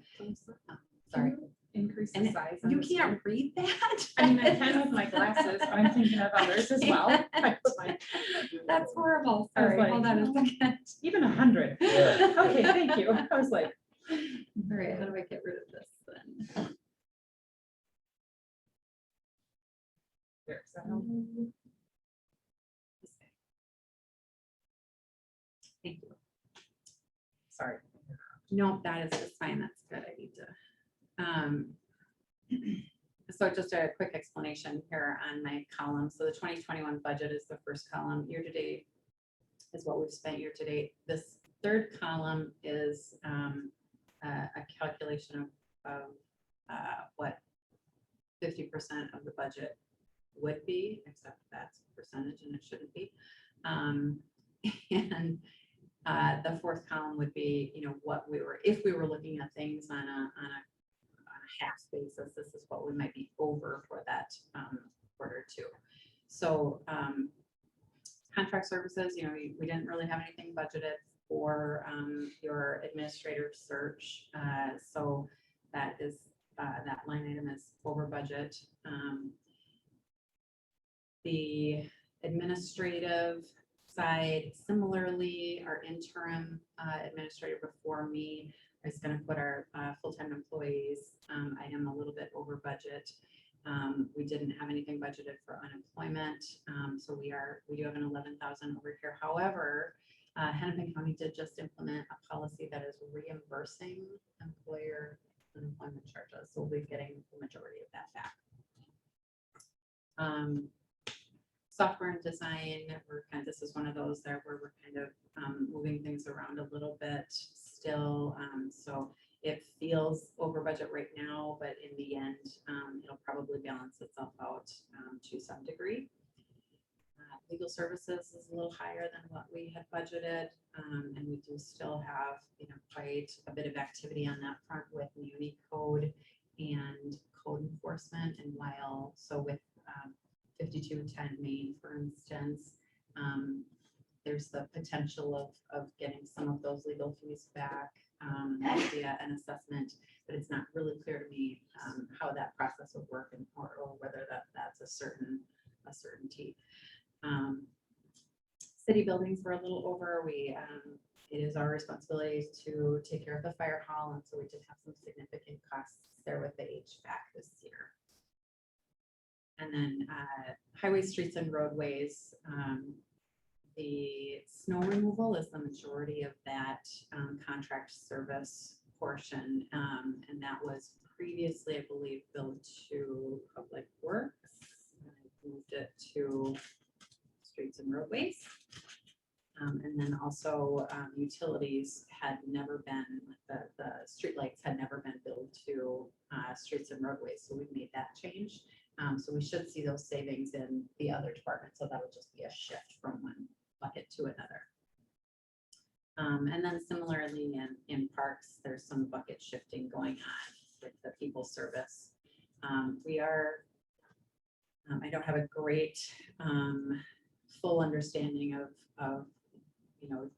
Sorry. Increase the And size. on you this can't one? read that? I mean, I can with my glasses, but I'm thinking of others as well. It's like, That's horrible. I was Sorry, hold like, on a second. even 100. Yeah. Okay, thank you. I was like, All right, how do I get rid of this then? there, so I don't- This way. Thank you. sorry. No, that is just fine. That's good. I need to. So just a quick explanation here on my column. So the 2021 budget is the first column. Year to date is what we've spent year to date. This third column is a calculation of what 50% of the budget would be, except that's a percentage and it shouldn't be. And the fourth column would be, what we were, if we were looking at things on a half basis, this is what we might be over for that quarter too. So contract services, we didn't really have anything budgeted for your administrator search. So that is, that line item is over budget. The administrative side, similarly, our interim administrator before me is going to put our full-time employees item a little bit over budget. We didn't have anything budgeted for unemployment, so we do have an 11,000 over here. However, Hennepin County did just implement a policy that is reimbursing employer unemployment charges, so we'll be getting the majority of that back. Software and design, this is one of those there where we're kind of moving things around a little bit still. So it feels over budget right now, but in the end, it'll probably balance itself out to some degree. Legal services is a little higher than what we had budgeted, and we do still have quite a bit of activity on that front with Muni code and code enforcement. And while with 5210 Main, for instance, there's the potential of getting some of those legal fees back via an assessment, but it's not really clear to me how that process would work or whether that's a certainty. City buildings were a little over. It is our responsibility to take care of the fire hall, and so we did have some significant costs there with the HVAC this year. And then highway, streets, and roadways. The snow removal is the majority of that contract service portion, and that was previously, I believe, billed to Public Works. And I moved it to streets and roadways. And then also utilities had never been, the streetlights had never been billed to streets and roadways, so we made that change. So we should see those savings in the other departments. So that would just be a shift from one bucket to another. And then similarly in parks, there's some bucket shifting going on with the people service. We are, I don't have a great full understanding of,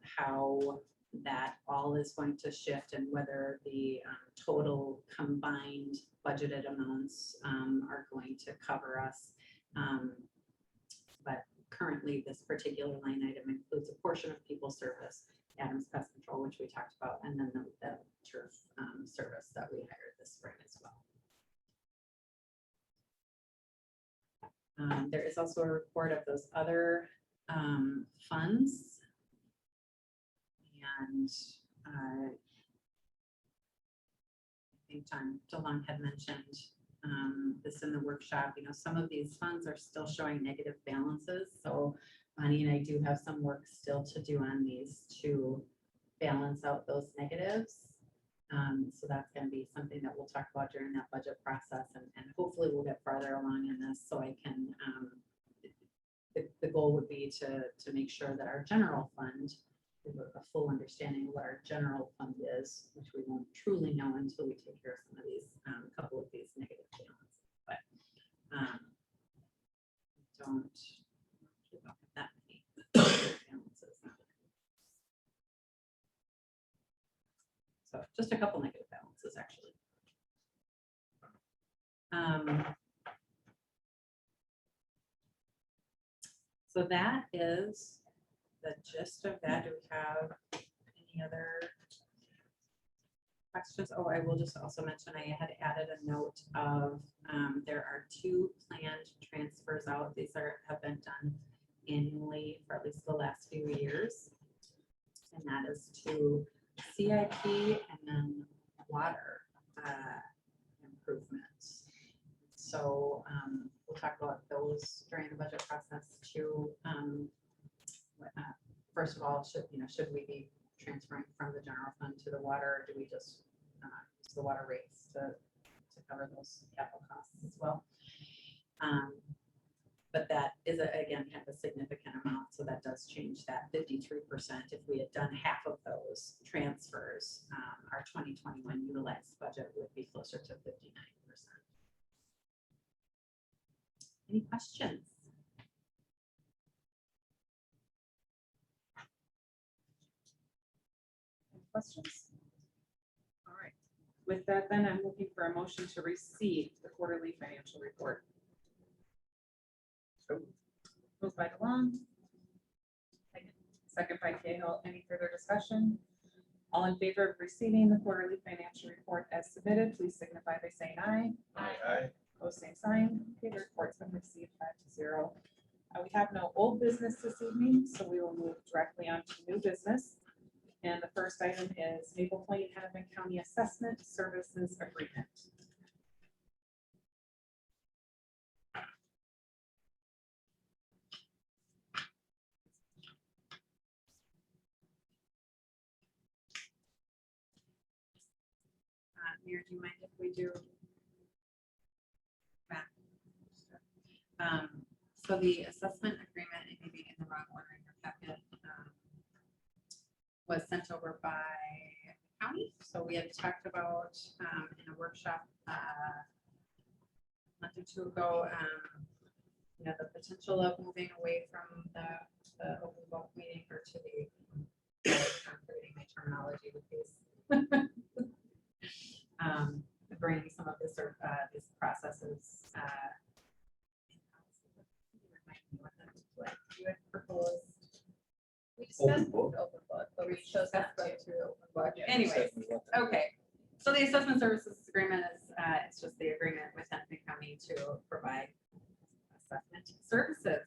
how that all is going to shift and whether the total combined budgeted amounts are going to cover us. But currently, this particular line item includes a portion of people service, Adams Pest Control, which we talked about, and then the turf service that we hired this spring as well. There is also a report of those other funds. And I think John DeLong had mentioned this in the workshop. Some of these funds are still showing negative balances. So Bonnie and I do have some work still to do on these to balance out those negatives. So that's going to be something that we'll talk about during that budget process, and hopefully we'll get farther along in this so I can, the goal would be to make sure that our general fund, we have a full understanding of what our general fund is, which we won't truly know until we take care of some of these, couple of these negative balances. But don't have that many balances. So just a couple negative balances, actually. So that is the gist of that. Do we have any other questions? Oh, I will just also mention I had added a note of there are 2 planned transfers out. These have been done annually for at least the last few years. And that is to CIP and then water improvements. So we'll talk about those during the budget process too. First of all, should we be transferring from the general fund to the water, or do we just use the water rates to cover those capital costs as well? But that is again kind of a significant amount, so that does change that 53%. If we had done half of those transfers, our 2021 utilized budget would be closer to 59%. Any questions? Questions? All right. With that, then I'm looking for a motion to receive the quarterly financial report. Moved by DeLong. Second by Cahill. Any further discussion? All in favor of receiving the quarterly financial report as submitted, please signify by saying aye. Aye. Opposed, same sign. Okay, the report's been received 5-0. We have no old business this evening, so we will move directly on to new business. And the first item is Maple Plain Hennepin County Assessment Services Agreement. Mayor, do you mind if we do? So the assessment agreement, it may be in the wrong order in your packet, was sent over by the county. So we had talked about in a workshop a month or 2 ago, the potential of moving away from the open book meeting or to the, I'm forgetting my terminology with these. Bringing some of this these processes. You had proposed. We discussed Open book. open book, but we chose not to do open book. Anyways, okay. So the assessment services agreement is it's just the agreement with Hennepin County to provide assessment services.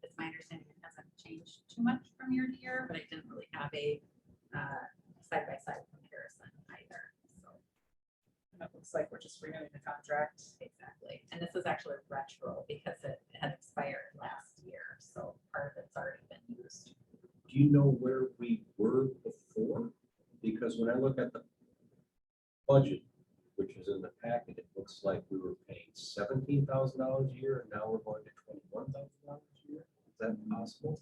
It's my understanding it hasn't changed too much from year to year, but I didn't really have a side-by-side comparison either. So And it looks like we're just renewing the contract. exactly. And this is actually retro because it had expired last year. So part of it's already been used. Do you know where we were before? Because when I look at the budget, which is in the packet, it looks like we were paying $17,000 a year, and now we're going to $21,000 a year. Is that possible?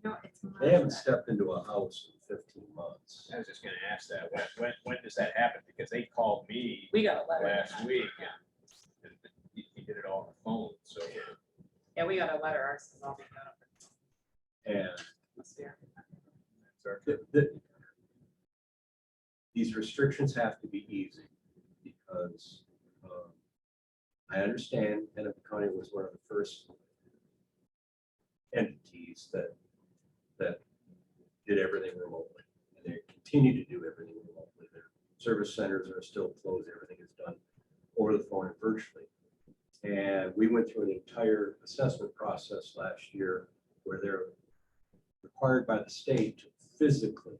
No, it's. They haven't stepped into a house in 15 months. I was just gonna ask that, when does that happen? Because they called me We got a letter. last week. And he did it all on the phone, so. Yeah, we got a letter. Ours is all being done. And Must be our- these restrictions have to be easy because I understand Hennepin County was one of the first entities that did everything remotely. And they continue to do everything remotely. Their service centers are still closed. Everything is done over the phone and virtually. And we went through an entire assessment process last year where they're required by the state to physically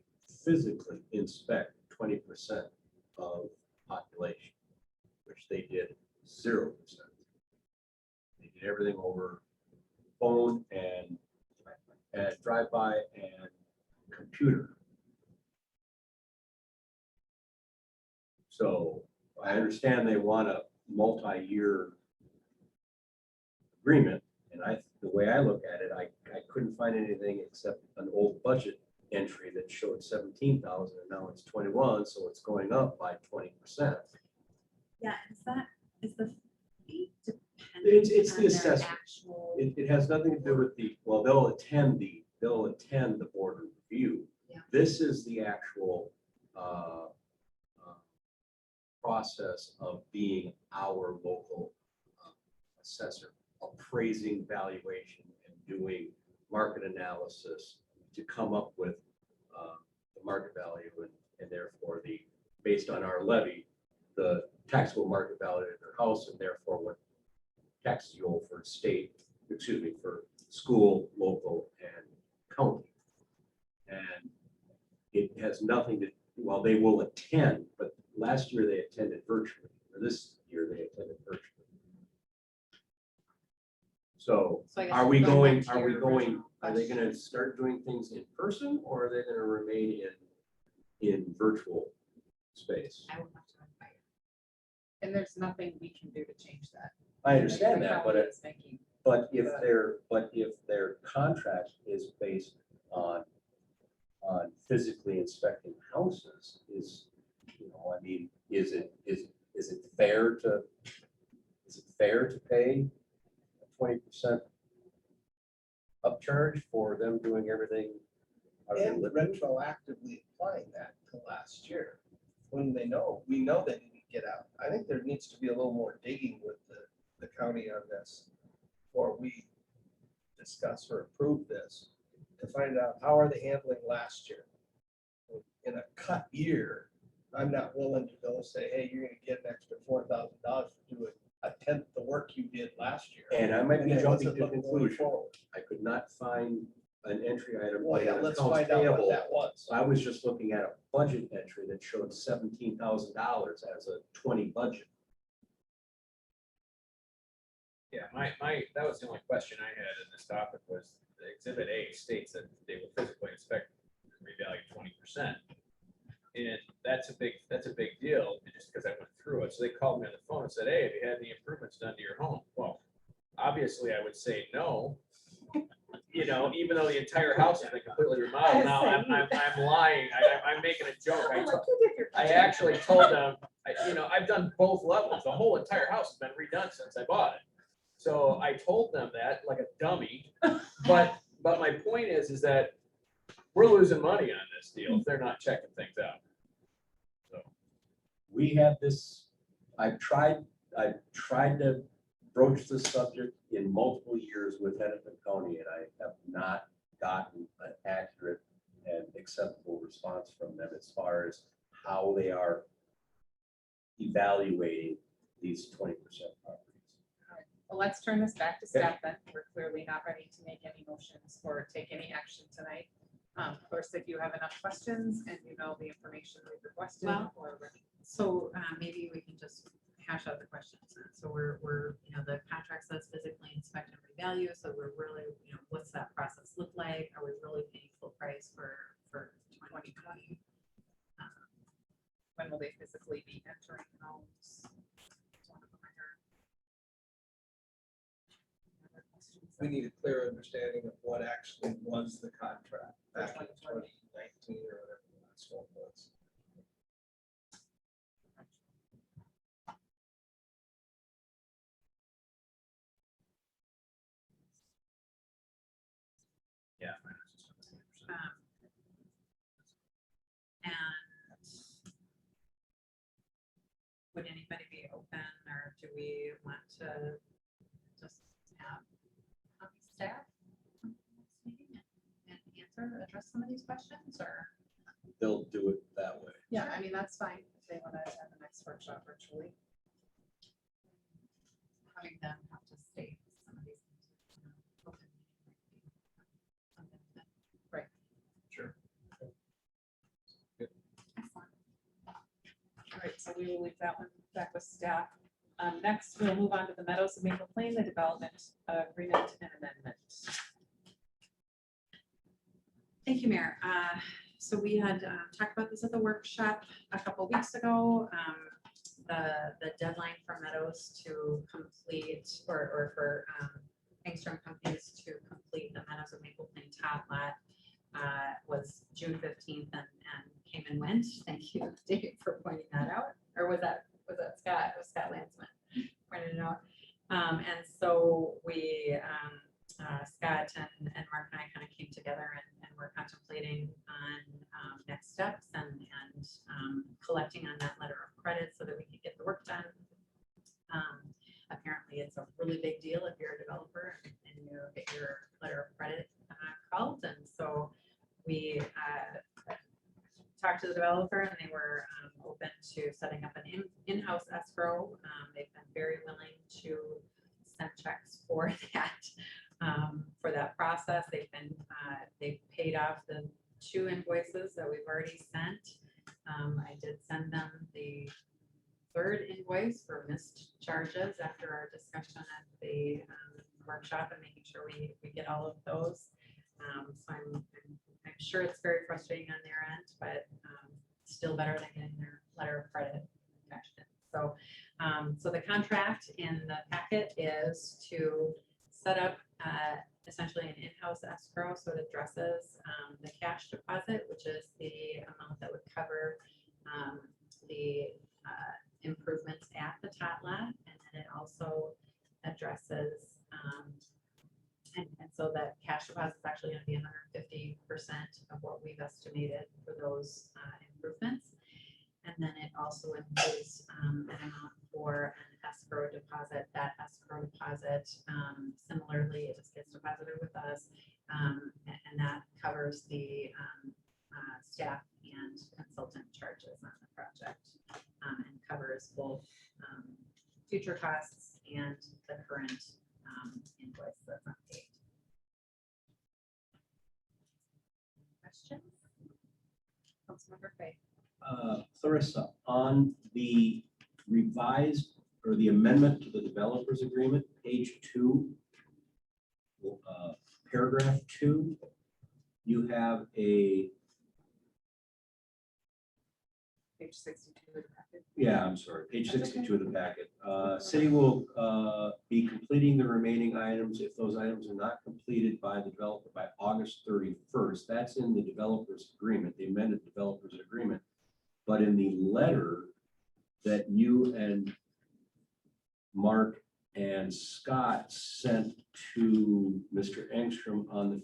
inspect 20% of population, which they did 0%. They did everything over phone and drive-by and computer. So I understand they want a multi-year agreement, and the way I look at it, I couldn't find anything except an old budget entry that showed 17,000 and now it's 21, so it's going up by 20%. Yeah, is the fee dependent? It's the on their assessment. actual- It has nothing to do with well, they'll attend the board review. Yeah. This is the actual process of being our local assessor, appraising valuation and doing market analysis to come up with the market value and therefore based on our levy, the taxable market value of their house and therefore what taxes you owe for for school, local, and county. And it has nothing to, well, they will attend, but last year they attended virtually, or this year they attended virtually. So So I guess are we going back going, to your original are they gonna question. start doing things in person or are they gonna remain in virtual space? I will have to invite. And there's nothing we can do to change that. I understand The that, county is making- but if their contract is based on physically inspecting houses, is it fair to pay a 20% upcharge for them doing everything? And retroactively applying that to last year, when we know they didn't get out. I think there needs to be a little more digging with the county on this before we discuss or approve this, to find out how are they handling last year. In a cut year, I'm not willing to go say, hey, you're gonna get an extra $4,000 for doing a tenth the work you did last year. And I might be And then what's jumping it to look going conclusion. forward? I could not find an entry item. Well, yeah, on let's accounts find out what payable. that was. I was just looking at a budget entry that showed $17,000 as a 20 budget. Yeah, that was the only question I had in this topic was the Exhibit A states that they will physically inspect and revalue 20%. And that's a big deal, just because I went through it. So they called me on the phone and said, hey, have you had any improvements done to your home? Well, obviously I would say no. Even though the entire house has been completely remodeled. Now, I'm lying. I'm making a joke. I actually told them, I've done both levels. The whole entire house has been redone since I bought it. So I told them that like a dummy, but my point is that we're losing money on this deal if they're not checking things out. So We have this, I've tried to broach this subject in multiple years with Hennepin County, and I have not gotten an accurate and acceptable response from them as far as how they are evaluating these 20% properties. Well, let's turn this back to staff then. We're clearly not ready to make any motions or take any action tonight. Of course, if you have enough questions and you know the information we've requested Well, or. So maybe we can just hash out the questions. So we're, the contract says physically inspect and revalue. So we're really, what's that process look like? Are we really paying full price for 2020? When will they physically be entering homes? Other questions We need a clear understanding of what actually was the contract back in 2019 or whatever the last one was. Yeah. And would anybody be open, or do we want to just have staff come to this meeting and answer, address some of these questions, or? They'll do it that way. Yeah, I mean, that's fine if they want to have the next workshop virtually. Having them have to state some of these things. Open meeting might be something that- Sure. Excellent. All right, so we will leave that one back with staff. Next, we'll move on to the Meadows of Maple Plain, the development agreement and amendment. Thank you, Mayor. So we had talked about this at the workshop a couple weeks ago. The deadline for Meadows to complete, or for Angstrom Companies to complete the Meadows of Maple Plain top lot was June 15th and came and went. Thank you, Dave, for pointing that out. Or was that Scott? It was Scott Landsman pointed it out. And so we, Scott and Mark and I kind of came together and we're contemplating on next steps and collecting on that letter of credit so that we can get the work done. Apparently it's a really big deal if you're a developer and you get your letter of credit called. And so we talked to the developer and they were open to setting up an in-house escrow. They've been very willing to send checks for that process. They've paid off the 2 invoices that we've already sent. I did send them the 3rd invoice for missed charges after our discussion at the workshop and making sure we get all of those. So I'm sure it's very frustrating on their end, but still better than getting their letter of credit cashed in. So, so the contract in the packet is to set up essentially an in-house escrow. So it addresses the cash deposit, which is the amount that would cover the improvements at the tot lot, and then it also addresses and so that cash deposit is actually going to be 150% of what we've estimated for those improvements. And then it also includes an amount for an escrow deposit. That escrow deposit, similarly, it just gets deposited with us, and that covers the staff and consultant charges on the project, and covers both future costs and the current invoice that's unpaid. Questions? Councilmember Fay. Clarissa, on the revised or the amendment to the developers agreement, page 2, paragraph 2, you have a, Page 62 of the packet. yeah, I'm sorry, page That's 62 of the packet. City will be completing the remaining items if those items are not completed by the developer by August 31st. That's in the developers agreement, the amended developers agreement. But in the letter that you and Mark and Scott sent to Mr. Engstrom on the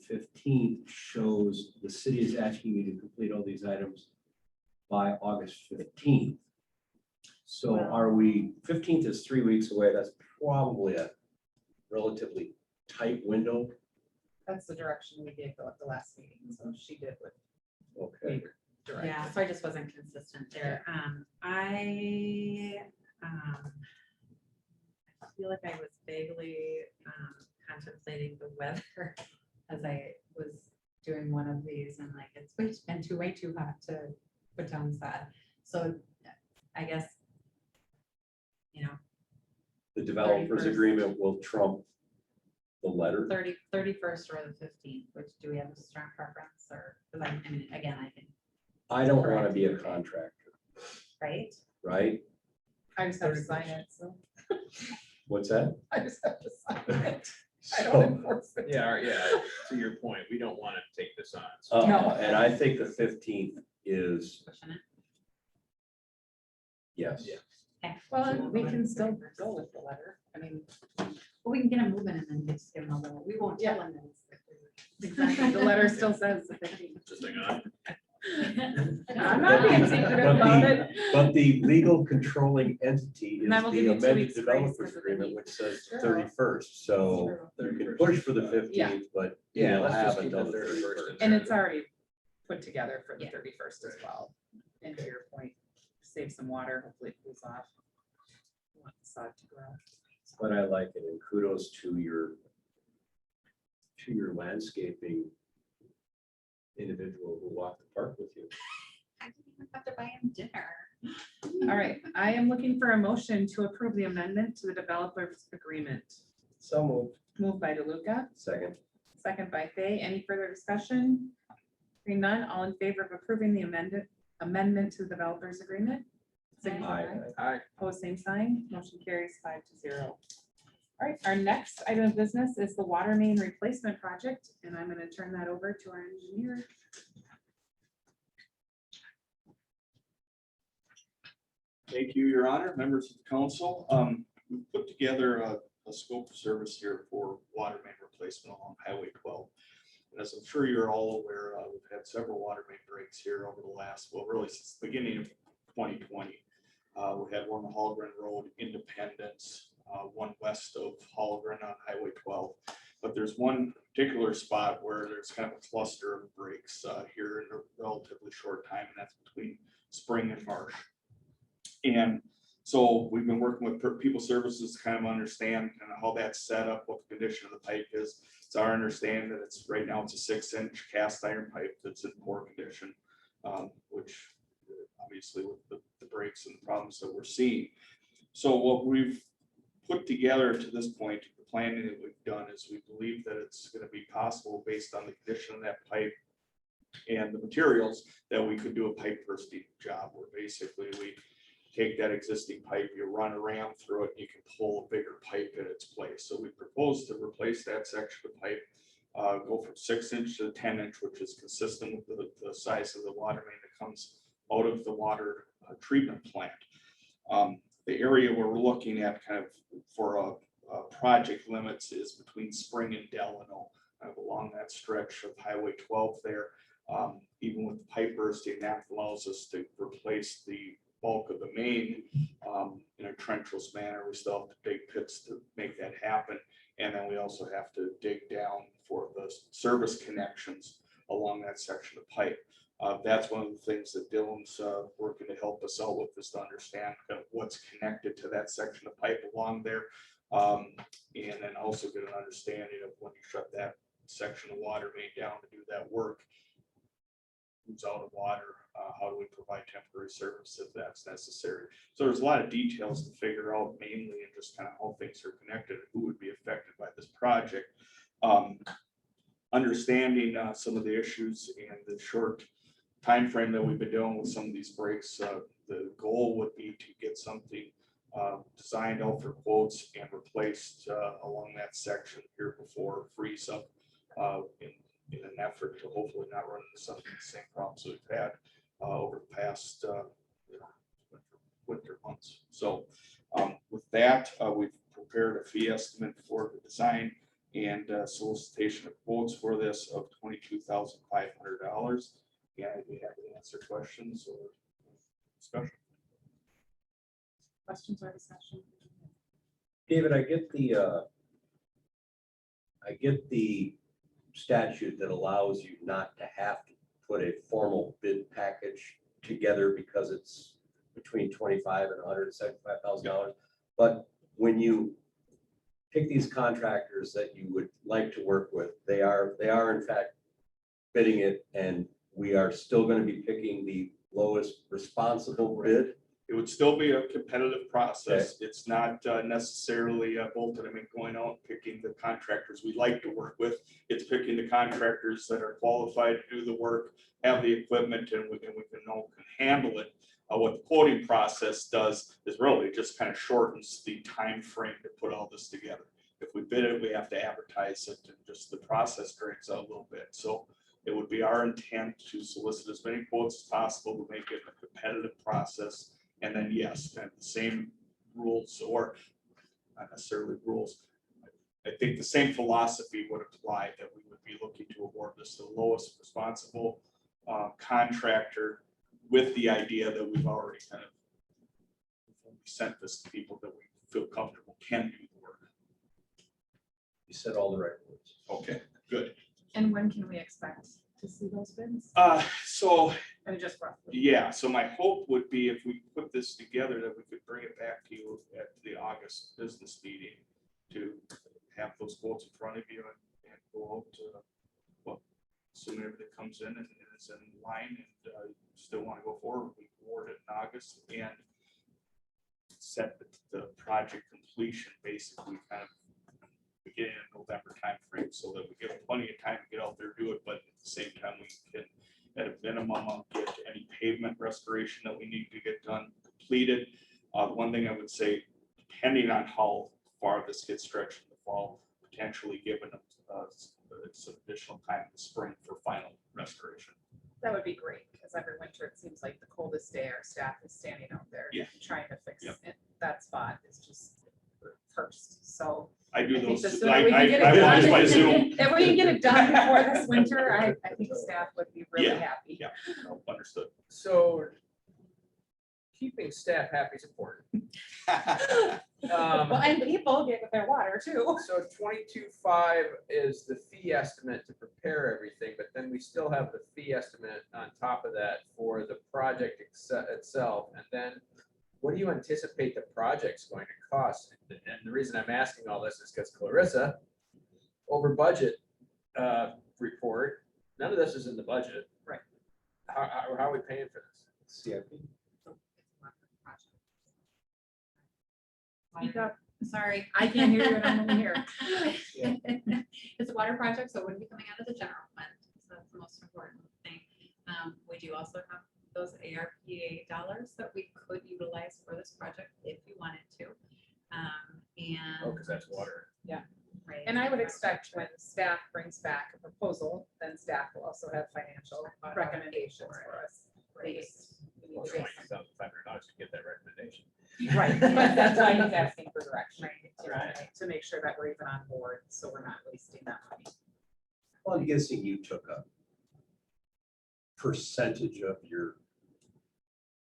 15th shows the city is asking you to complete all these items by August 15th. So Well- are we, 15th is 3 weeks away. That's probably a relatively tight window. That's the direction we gave at the last meeting, so she did what Okay. we were directed. Yeah, so I just wasn't consistent there. I feel like I was vaguely contemplating the weather as I was doing one of these, and like it's been way too hot to put down sod. So I guess, The developers 31st. agreement will trump the letter. 31st or the 15th, which do we have a strong preference, or, because I mean, again, I can, I don't want to be a contractor, right? right? I just have to sign it, so What's that? I just have to sign it. I don't So, enforce it. Yeah, to your point, we don't want to take this on. so- No. and I think the 15th is, Pushing it. yes. Yeah. Okay. Well, we can still go with the letter. I mean, Well, we can get them moving and then just give them a little, we won't tell them that it's. exactly, the letter still says the 15th. Just hang on. I'm not being secretive about it. But the legal controlling entity is And I will give the you 2 amended weeks grace developers because of the agreement, need. which says Sure. 31st. So you can push for the 15th, but Yeah, you'll let's have just keep until the the 31st. 31st. And it's already put together for the Yeah. 31st as well. And to your point, save some water, hopefully it cools off. We want the sod to grow. But I like it, and kudos to your landscaping individual who walked the park with you. I didn't even have to buy him dinner. All right, I am looking for a motion to approve the amendment to the developers agreement. So moved. Moved by DeLuca, Second, second by Fay. Any further discussion? Hearing none, all in favor of approving the amendment to the developers agreement? Signify Aye. Aye. Opposed, same sign. Motion carries 5-0. All right, our next item of business is the water main replacement project, and I'm going to turn that over to our engineer. Thank you, Your Honor, members of the council. We put together a scope of service here for water main replacement along Highway 12. And as I'm sure you're all aware, we've had several water main breaks here over the last, well, really since the beginning of 2020. We had one on Holgren Road, Independence, one west of Holgren on Highway 12. But there's one particular spot where there's kind of a cluster of breaks here in a relatively short time, and that's between Spring and Marsh. And so we've been working with People Services to kind of understand kind of how that's set up, what the condition of the pipe is. It's our understanding that it's right now it's a 6-inch cast iron pipe that's in poor condition, which obviously with the breaks and the problems that we're seeing. So what we've put together to this point, the planning that we've done is we believe that it's going to be possible based on the condition of that pipe and the materials that we could do a pipe bursting job where basically we take that existing pipe, you run a ram through it, you can pull a bigger pipe in its place. So we propose to replace that section of pipe, go from 6-inch to 10-inch, which is consistent with the size of the water main that comes out of the water treatment plant. The area where we're looking at kind of for a project limits is between Spring and Delano, kind of along that stretch of Highway 12 there. Even with the pipe bursting, that allows us to replace the bulk of the main in a trenchless manner. We still have to dig pits to make that happen. And then we also have to dig down for the service connections along that section of pipe. That's one of the things that Dylan's working to help us out with, is to understand kind of what's connected to that section of pipe along there. And then also get an understanding of when you shut that section of water main down to do that work, who's out of water, how do we provide temporary service if that's necessary. So there's a lot of details to figure out, mainly and just kind of how things are connected and who would be affected by this project. Understanding some of the issues and the short time frame that we've been dealing with some of these breaks, the goal would be to get something designed out for quotes and replaced along that section here before freeze up in an effort to hopefully not run into some of the same problems we've had over the past winter months. So with that, we've prepared a fee estimate for the design and solicitation of quotes for this of $22,500. Yeah, I'd be happy to answer questions or discussion. Questions or discussion? David, I get the statute that allows you not to have to put a formal bid package together because it's between $25,000 and $175,000. But when you pick these contractors that you would like to work with, they are in fact bidding it, and we are still going to be picking the lowest responsible bid. It would still be a competitive process. It's not necessarily bolted. I mean, going out and picking the contractors we like to work with. It's picking the contractors that are qualified to do the work, have the equipment, and we can handle it. What the quoting process does is really just kind of shortens the time frame to put all this together. If we bid it, we have to advertise it, and just the process drags out a little bit. So it would be our intent to solicit as many quotes as possible to make it a competitive process. And then, yes, have the same rules, or not necessarily rules. I think the same philosophy would apply, that we would be looking to award this to the lowest responsible contractor, with the idea that we've already kind of sent this to people that we feel comfortable can do the work. You said all the right words. Okay, good. And when can we expect to see those bids? So I mean, just roughly. yeah, so my hope would be if we put this together, that we could bring it back to you at the August business meeting to have those quotes in front of you and go out to, well, assuming everything comes in and is in line, and still want to go forward, we award it in August and set the project completion basically kind of beginning in November timeframe, so that we get plenty of time to get out there, do it, but at the same time, we can, at a minimum, get any pavement restoration that we need to get done completed. One thing I would say, depending on how far this gets stretched in the fall, potentially giving them some additional time in the spring for final restoration. That would be great, because every winter it seems like the coldest day our staff is standing out there Yeah. trying to fix Yep. it. That spot is just cursed. So I do I think the those, sooner we can get it I watch by done, Zoom. if we can get it done before this winter, I think staff would be really Yeah. happy. Yeah, no, understood. So keeping staff happy is important. Well, and people get with their water too. So 22.5 is the fee estimate to prepare everything, but then we still have the fee estimate on top of that for the project itself. And then what do you anticipate the project's going to cost? And the reason I'm asking all this is because Clarissa, over budget report, none of this is in the budget. Right. How are we paying for this? CIP. Speak up. Sorry. I can't hear you, and I'm over here. It's a water project, so it wouldn't be coming out of the general fund. So that's the most important thing. We do also have those ARPA dollars that we could utilize for this project if you wanted to. Oh, because that's water. Right. And I would expect when staff brings back a proposal, then staff will also have financial recommendations for us. Right. Well, $20,500 to get that recommendation. Right, but that's why he's asking for direction, Right. to make sure that we're even on board, so we're not wasting that money. Well, I'm guessing you took a percentage of your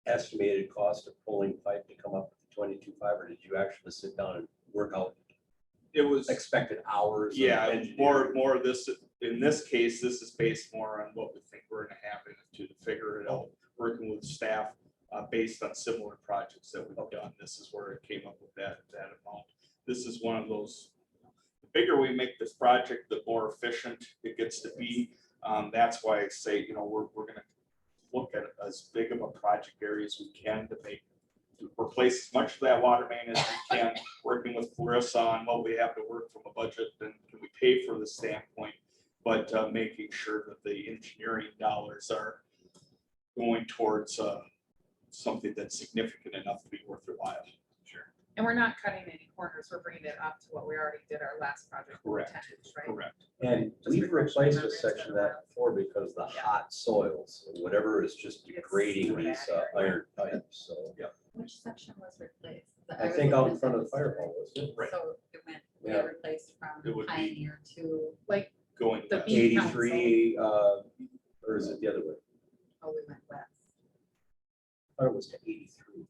estimated cost of pulling pipe to come up with 22.5, or did you actually sit down and work out It was, expected hours? of yeah, engineering? more of this, in this case, this is based more on what we think we're gonna have to figure it out, working with staff based on similar projects that we've done. This is where it came up with that amount. This is one of those, the bigger we make this project, the more efficient it gets to be. That's why I say, we're gonna look at as big of a project area as we can to replace as much of that water main as we can, working with Clarissa on what we have to work from a budget and can we pay for the standpoint, but making sure that the engineering dollars are going towards something that's significant enough to be worth your while. Sure. And we're not cutting any corners, we're bringing it up to what we already did our last project. with Correct. Tentage, right? Correct. And Just we've refresh replaced my a memory, section it's of been a that before because of the Yeah. hot soils, and whatever is just degrading so these bad iron pipes, so. Which section was replaced? I think out in front of the fire hall, wasn't it? Right. So it went, we Yeah. replaced from It would be- Pioneer to, Like, Going The west. beach 83, or is it the other way? oh, we went west. I thought it was to 83.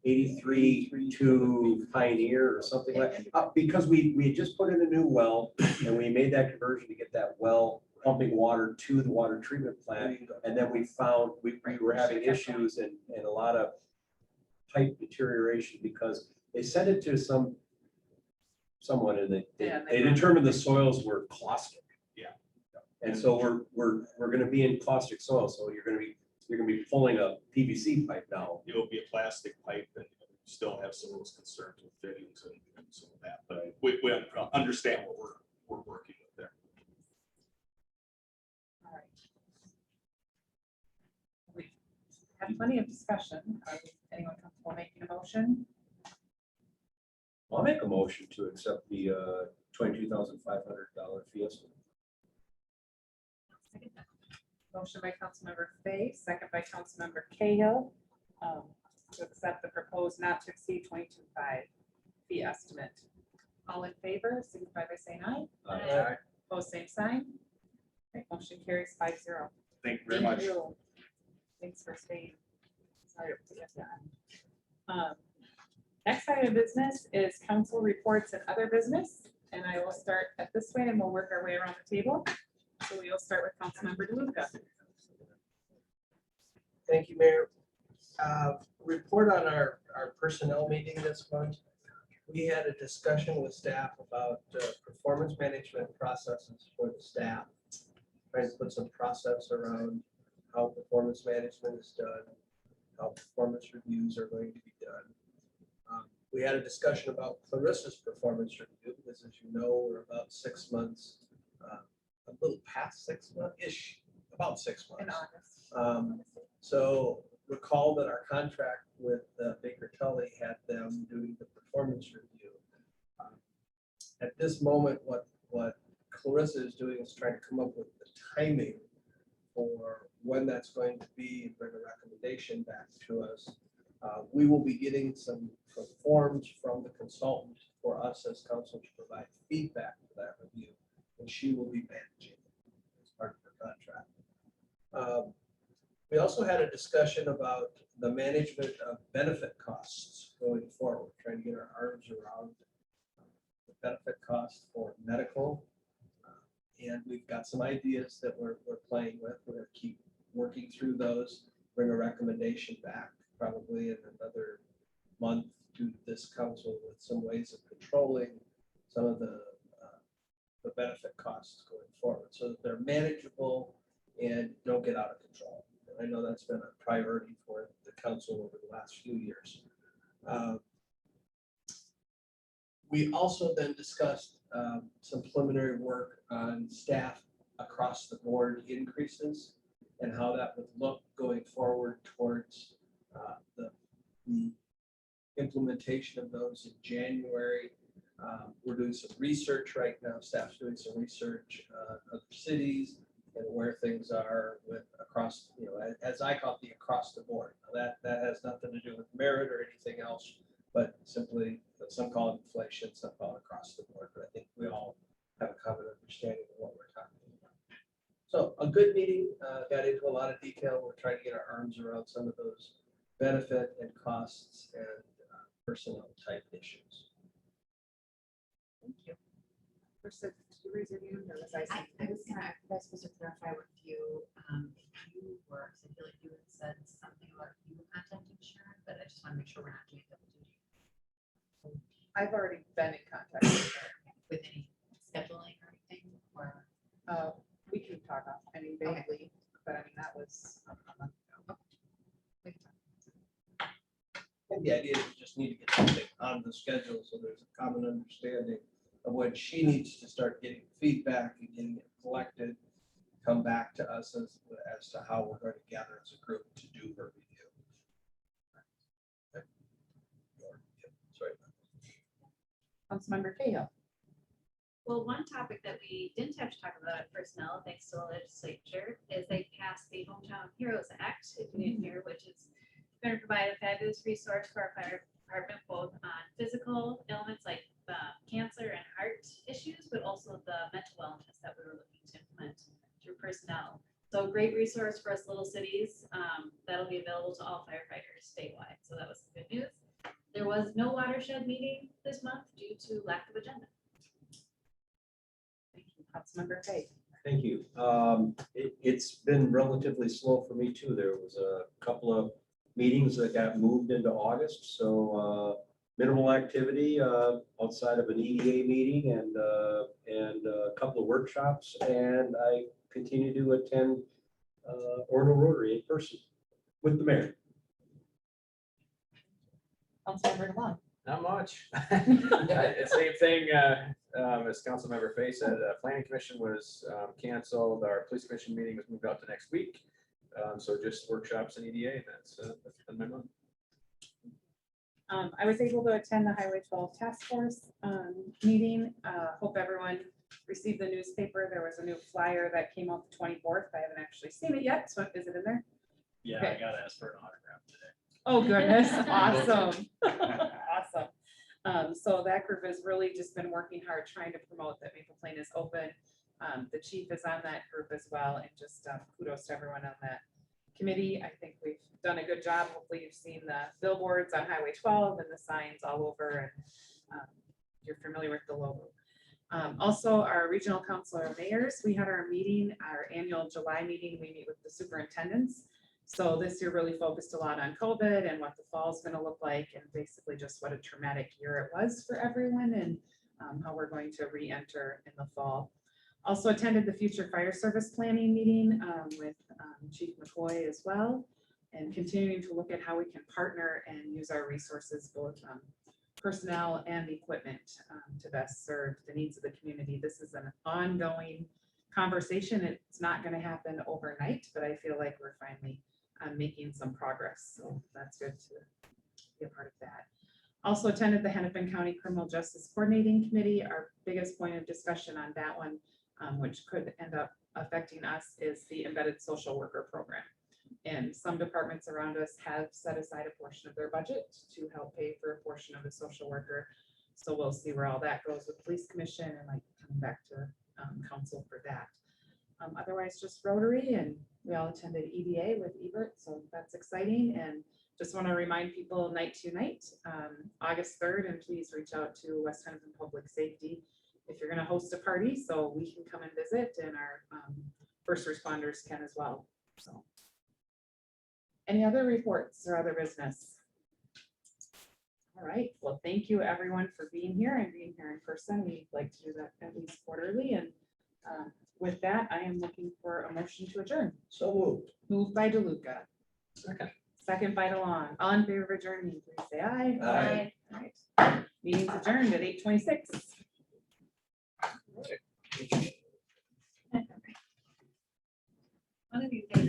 83 to Pioneer or something like, because we had just put in a new well and we made that conversion to get that well pumping water to the water treatment plant. And then we found we were having issues and a lot of pipe deterioration because they sent it to someone and they determined the soils were caustic. Yeah. And so we're gonna be in caustic soil, so you're gonna be pulling a PVC pipe now. It'll be a plastic pipe and we still have some of those concerns with fittings and some of that, but we understand what we're working with there. all right. We have plenty of discussion. Anyone comfortable making a motion? I'll make a motion to accept the $22,500 fee estimate. Motion by Councilmember Fay, second by Councilmember Cahill, to accept the proposed not to exceed 22.5 fee estimate. All in favor, signify by saying aye. Aye. Opposed, same sign. Okay, motion carries 5-0. Thank you very much. Thanks for staying. Sorry to put you on. Next item of business is council reports and other business, and I will start at this way and we'll work our way around the table. So we'll start with Councilmember DeLuca. Thank you, Mayor. Report on our personnel meeting this month. We had a discussion with staff about performance management processes for the staff. Trying to put some process around how performance management is done, how performance reviews are going to be done. We had a discussion about Clarissa's performance review, because as you know, we're about 6 months, a little past 6 months-ish, about 6 In months. August. So recall that our contract with Baker Tully had them doing the performance review. At this moment, what Clarissa is doing is trying to come up with the timing for when that's going to be and bring a recommendation back to us. We will be getting some forms from the consultant for us as council to provide feedback for that review, and she will be managing it as part of her contract. We also had a discussion about the management of benefit costs going forward, trying to get our arms around the benefit costs for medical. And we've got some ideas that we're playing with. We're going to keep working through those, bring a recommendation back probably in another month to this council with some ways of controlling some of the benefit costs going forward so that they're manageable and don't get out of control. I know that's been a priority for the council over the last few years. We also then discussed some preliminary work on staff across the board increases and how that would look going forward towards the implementation of those in January. We're doing some research right now. Staff's doing some research on other cities and where things are with across, as I call it, the across the board. Now that has nothing to do with merit or anything else, but simply some call it inflation, some call it across the board. But I think we all have a common understanding of what we're talking about. So a good meeting, got into a lot of detail. We're trying to get our arms around some of those benefit and costs and personnel type issues. Thank you. First, did you raise your hand or was I? I was gonna, I was supposed to clarify with you, if you were, 'cause I feel like you had said something about you contacting Sharon, but I just want to make sure we're not doing double duty. I've already been in contact with her. With any scheduling or anything, or? We can talk off, I mean, vaguely, but I mean, that was a month ago. We can talk. And the idea is we just need to get something on the schedule so there's a common understanding of when she needs to start getting feedback and getting it collected, come back to us as to how we're going to gather as a group to do her review. Sorry. Councilmember Cahill. Well, one topic that we didn't have to talk about at personnel, thanks to the legislature, is they passed the Hometown Heroes Act, if you didn't hear, which is going to provide a fabulous resource for our fire department, both on physical ailments like cancer and heart issues, but also the mental wellness that we were looking to implement through personnel. So great resource for us little cities. That'll be available to all firefighters statewide. So that was some good news. There was no watershed meeting this month due to lack of agenda. Thank you, Councilmember Fay. Thank you. It's been relatively slow for me too. There was a couple of meetings that got moved into August, so minimal activity outside of an EDA meeting and a couple of workshops, and I continue to attend Orno Rotary in person with the mayor. Councilmember DeLong. Not much. Same thing as Councilmember Fay said, planning commission was canceled. Our police commission meeting was moved out to next week. So just workshops and EDA, and that's been my month. I was able to attend the Highway 12 Task Force meeting. Hope everyone received the newspaper. There was a new flyer that came out the 24th. I haven't actually seen it yet, so is it in there? Yeah, Okay. I gotta ask for an autograph today. Oh, goodness, awesome. Awesome. So that group has really just been working hard trying to promote that Maple Plain is open. The chief is on that group as well, and just kudos to everyone on that committee. I think we've done a good job. Hopefully you've seen the billboards on Highway 12 and the signs all over, and you're familiar with the logo. Also, our regional council of mayors, we had our meeting, our annual July meeting. We meet with the superintendents. So this year really focused a lot on COVID and what the fall is going to look like, and basically just what a traumatic year it was for everyone, and how we're going to re-enter in the fall. Also attended the future fire service planning meeting with Chief McCoy as well, and continuing to look at how we can partner and use our resources, both personnel and equipment, to best serve the needs of the community. This is an ongoing conversation. It's not going to happen overnight, but I feel like we're finally making some progress. So that's good to be a part of that. Also attended the Hennepin County Criminal Justice Coordinating Committee. Our biggest point of discussion on that one, which could end up affecting us, is the embedded social worker program. And some departments around us have set aside a portion of their budget to help pay for a portion of the social worker. So we'll see where all that goes with police commission, and like coming back to council for that. Otherwise, just Rotary, and we all attended EDA with Ebert, so that's exciting. And just want to remind people, night to night, August 3rd, and please reach out to West Hennepin Public Safety if you're going to host a party, so we can come and visit, and our first responders can as well. So, any other reports or other business? All right, well, thank you everyone for being here and being here in person. We'd like to do that at least quarterly, and with that, I am looking for a motion to adjourn. So moved. Moved by DeLuca. Second. Second by DeLon. All in favor of adjourning, please say aye. Aye. All right. Meeting's adjourned at 8:26. One of these days.